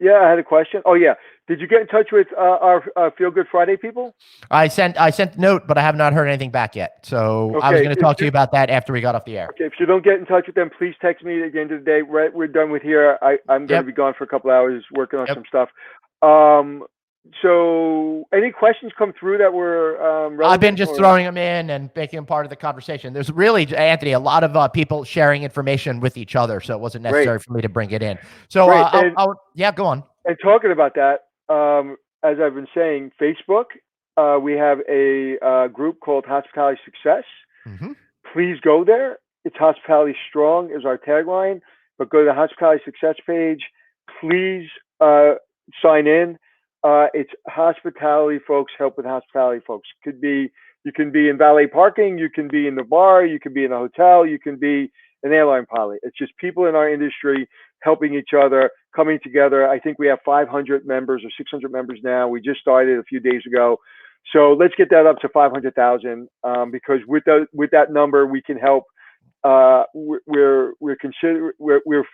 Yeah, I had a question. Oh, yeah. Did you get in touch with our Feel Good Friday people? I sent a note, but I have not heard anything back yet. So I was Okay, going to talk to you about that after we got off the air. Okay, if you don't get in touch with them, please text me at the end of the day. Right, we're done with here. I'm going to be gone for a couple hours working on some stuff. So any questions come through that were relevant? I've been just throwing them in and making them part of the conversation. There's really, Anthony, a lot of people sharing information with each other, so it wasn't necessary for me to bring it in. So yeah, go on. And talking about that, as I've been saying, Facebook, we have a group called Hospitality Success. Mm-hmm. Please go there. It's Hospitality Strong is our tagline, but go to the Hospitality Success page. Please sign in. It's hospitality folks help with hospitality folks. You can be in valet parking, you can be in the bar, you can be in a hotel, you can be an airline pilot. It's just people in our industry helping each other, coming together. I think we have 500 members or 600 members now. We just started a few days ago. So let's get that up to 500,000 because with that number, we can help. We're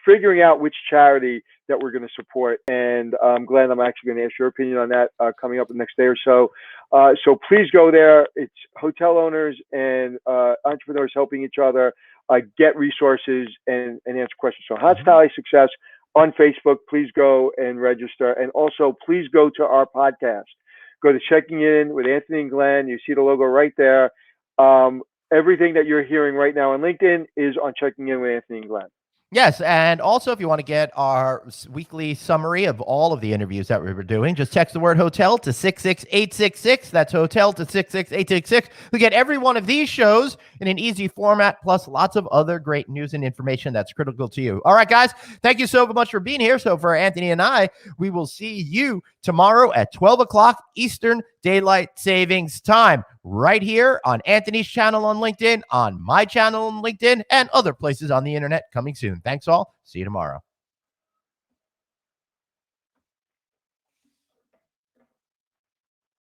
figuring out which charity that we're going to support. And Glenn, I'm actually going to ask your opinion on that coming up the next day or so. So please go there. It's hotel owners and entrepreneurs helping each other get resources and answer questions. So Hospitality Success on Facebook. Please go and register. And also please go to our podcast. Go to Checking In with Anthony and Glenn. You see the logo right there. Everything that you're hearing right now on LinkedIn is on Checking In with Anthony and Glenn. Yes, and also if you want to get our weekly summary of all of the interviews that we were doing, just text the word hotel to 66866. That's hotel to 66866. We get every one of these shows in an easy format, plus lots of other great news and information that's critical to you. All right, guys, thank you so much for being here. So for Anthony and I, we will see you tomorrow at 12 o'clock Eastern Daylight Savings Time, right here on Anthony's channel on LinkedIn, on my channel on LinkedIn, and other places on the internet coming soon. Thanks all. See you tomorrow.